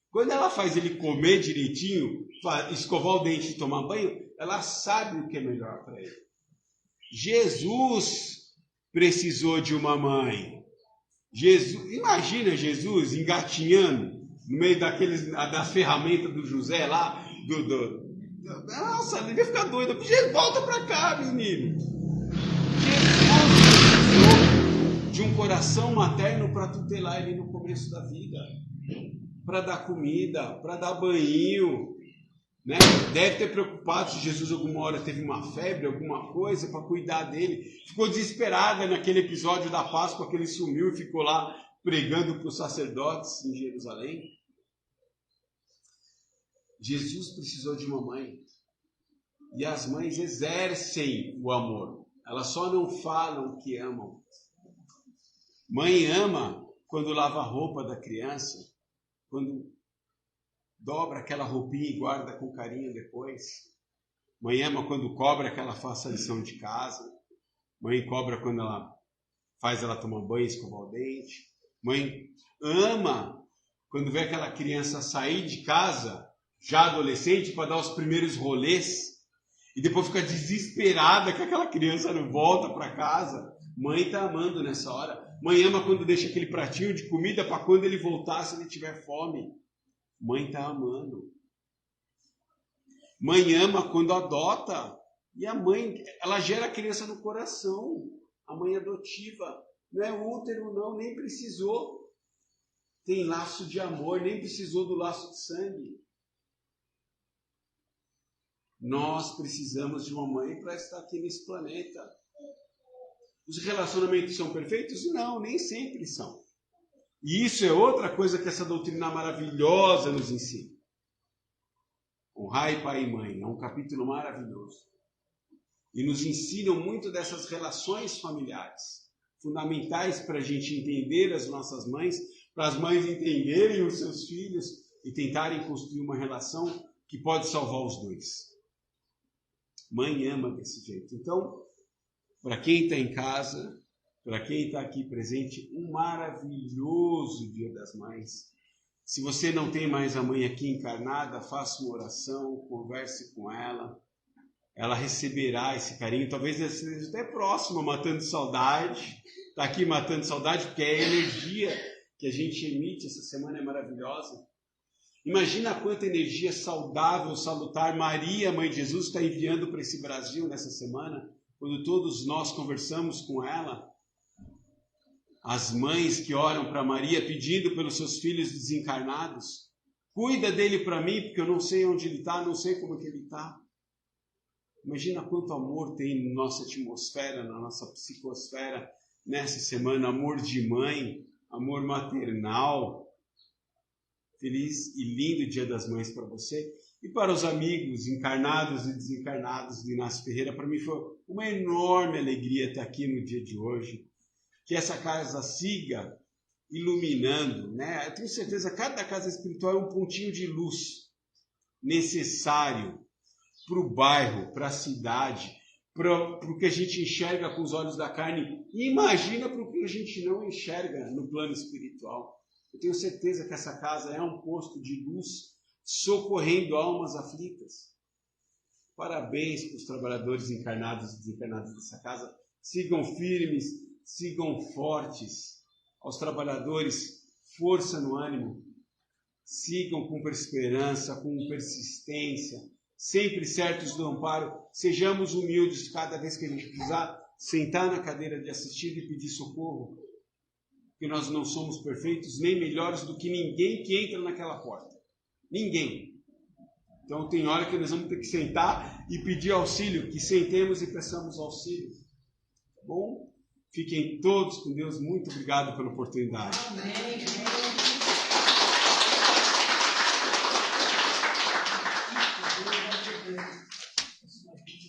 Quando ela faz ele comer direitinho, escovar o dente e tomar banho, ela sabe o que é melhor para ele. Jesus precisou de uma mãe. Imagina Jesus engatinhando no meio das ferramentas do José lá. Nossa, ele ia ficar doido. Volta para cá, menino. Jesus precisou de um coração materno para tutelar ele no começo da vida. Para dar comida, para dar banho, né? Deve ter preocupado se Jesus alguma hora teve uma febre, alguma coisa, para cuidar dele. Ficou desesperada naquele episódio da Páscoa que ele sumiu e ficou lá pregando para os sacerdotes em Jerusalém. Jesus precisou de uma mãe. E as mães exercem o amor. Elas só não falam que amam. Mãe ama quando lava a roupa da criança, quando dobra aquela roupinha e guarda com carinho depois. Mãe ama quando cobra que ela faça a lição de casa. Mãe cobra quando ela faz ela tomar banho e escovar o dente. Mãe ama quando vê aquela criança sair de casa, já adolescente, para dar os primeiros rolês, e depois fica desesperada que aquela criança não volta para casa. Mãe está amando nessa hora. Mãe ama quando deixa aquele pratinho de comida para quando ele voltar, se ele tiver fome. Mãe está amando. Mãe ama quando adota. E a mãe, ela gera a criança no coração. A mãe adotiva. Não é útero, não, nem precisou. Tem laço de amor, nem precisou do laço de sangue. Nós precisamos de uma mãe para estar aqui nesse planeta. Os relacionamentos são perfeitos? Não, nem sempre são. E isso é outra coisa que essa doutrina maravilhosa nos ensina. Honrai pai e mãe, é um capítulo maravilhoso. E nos ensinam muito dessas relações familiares, fundamentais para a gente entender as nossas mães, para as mães entenderem os seus filhos e tentarem construir uma relação que pode salvar os dois. Mãe ama desse jeito. Então, para quem está em casa, para quem está aqui presente, um maravilhoso Dia das Mães. Se você não tem mais a mãe aqui encarnada, faça uma oração, converse com ela. Ela receberá esse carinho. Talvez ela esteja até próxima, matando saudade. Está aqui matando saudade, porque é a energia que a gente emite. Essa semana é maravilhosa. Imagina quanta energia saudável, salutar Maria, Mãe de Jesus, está enviando para esse Brasil nessa semana, quando todos nós conversamos com ela. As mães que oram para Maria pedindo pelos seus filhos desencarnados. Cuida dele para mim, porque eu não sei onde ele está, não sei como que ele está. Imagina quanto amor tem na nossa atmosfera, na nossa psicosfera nessa semana. Amor de mãe, amor maternal. Feliz e lindo Dia das Mães para você. E para os amigos encarnados e desencarnados de Inácio Ferreira, para mim foi uma enorme alegria estar aqui no dia de hoje. Que essa casa siga iluminando, né? Eu tenho certeza que cada casa espiritual é um pontinho de luz necessário para o bairro, para a cidade, para o que a gente enxerga com os olhos da carne. E imagina para o que a gente não enxerga no plano espiritual. Eu tenho certeza que essa casa é um posto de luz socorrendo almas aflitas. Parabéns para os trabalhadores encarnados e desencarnados dessa casa. Sigam firmes, sigam fortes. Aos trabalhadores, força no ânimo. Sigam com perseverança, com persistência, sempre certos do amparo. Sejamos humildes cada vez que a gente precisar sentar na cadeira de assistido e pedir socorro. Porque nós não somos perfeitos nem melhores do que ninguém que entra naquela porta. Ninguém. Então tem hora que nós vamos ter que sentar e pedir auxílio, que sentemos e peçamos auxílio. Tá bom? Fiquem todos com Deus. Muito obrigado pela oportunidade.
Amém.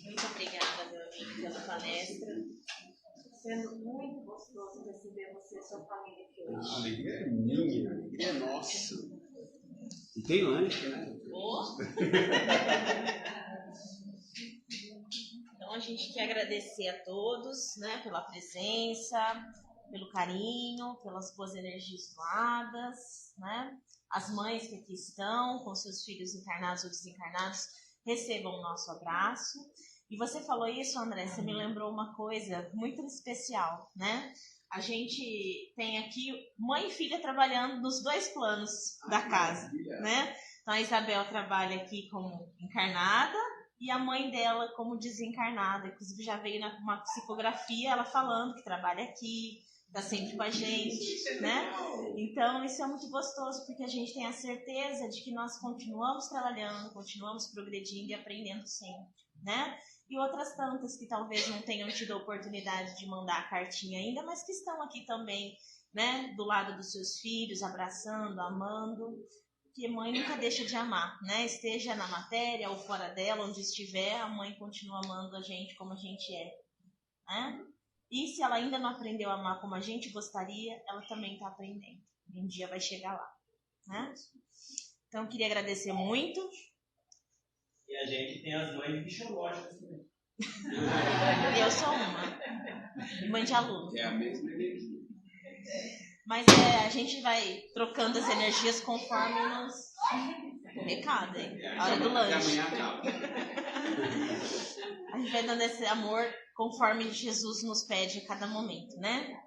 Muito obrigada, meu amigo, pela palestra. Sendo muito gostoso receber você e sua família aqui hoje.
A alegria é minha, a alegria é nossa. E tem lanche, né?
Oh. Então a gente quer agradecer a todos, né, pela presença, pelo carinho, pelas boas energias doadas, né? As mães que aqui estão, com seus filhos encarnados ou desencarnados, recebam o nosso abraço. E você falou isso, André, você me lembrou uma coisa muito especial, né? A gente tem aqui mãe e filha trabalhando nos dois planos da casa, né? Então a Isabel trabalha aqui como encarnada e a mãe dela como desencarnada. Inclusive já veio numa psicografia ela falando que trabalha aqui, está sempre com a gente, né? Então isso é muito gostoso porque a gente tem a certeza de que nós continuamos trabalhando, continuamos progredindo e aprendendo sempre, né? E outras tantas que talvez não tenham tido a oportunidade de mandar a cartinha ainda, mas que estão aqui também né, do lado dos seus filhos, abraçando, amando, porque mãe nunca deixa de amar, né? Esteja na matéria ou fora dela, onde estiver, a mãe continua amando a gente como a gente é, né? E se ela ainda não aprendeu a amar como a gente gostaria, ela também está aprendendo. Um dia vai chegar lá, né? Então, eu queria agradecer muito.
E a gente tem as mães biológicas também.
Eu sou uma. Mãe de aluno.
É a mesma energia.
Mas a gente vai trocando as energias conforme nos... Recado, hein? A hora do lanche. A gente vai dando esse amor conforme Jesus nos pede a cada momento, né?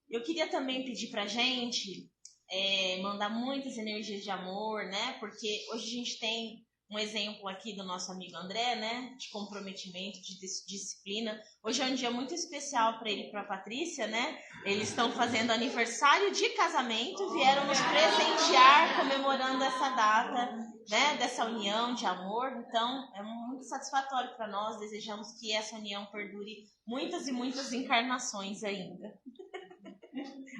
Eu queria também pedir pra gente mandar muitas energias de amor, né? Porque hoje a gente tem um exemplo aqui do nosso amigo André, né? De comprometimento, de disciplina. Hoje é um dia muito especial para ele e para a Patrícia, né? Eles estão fazendo aniversário de casamento, vieram nos presentear comemorando essa data, né? Dessa união de amor. Então, é muito satisfatório para nós. Desejamos que essa união perdure muitas e muitas encarnações ainda.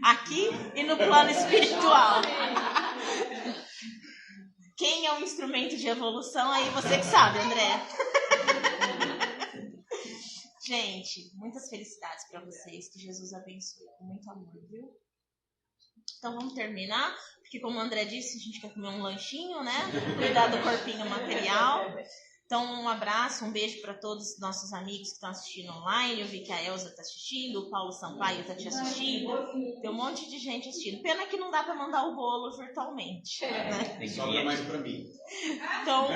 Aqui e no plano espiritual. Quem é um instrumento de evolução, aí você que sabe, André. Gente, muitas felicidades para vocês. Que Jesus abençoe com muito amor, viu? Então vamos terminar, porque como o André disse, a gente quer comer um lanchinho, né? Cuidar do corpinho material. Então um abraço, um beijo para todos os nossos amigos que estão assistindo online. Eu vi que a Elza está assistindo, o Paulo Sampaio está te assistindo. Tem um monte de gente assistindo. Pena que não dá para mandar o bolo virtualmente, né?
Sobra mais para mim.
Então,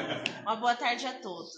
uma boa tarde a todos.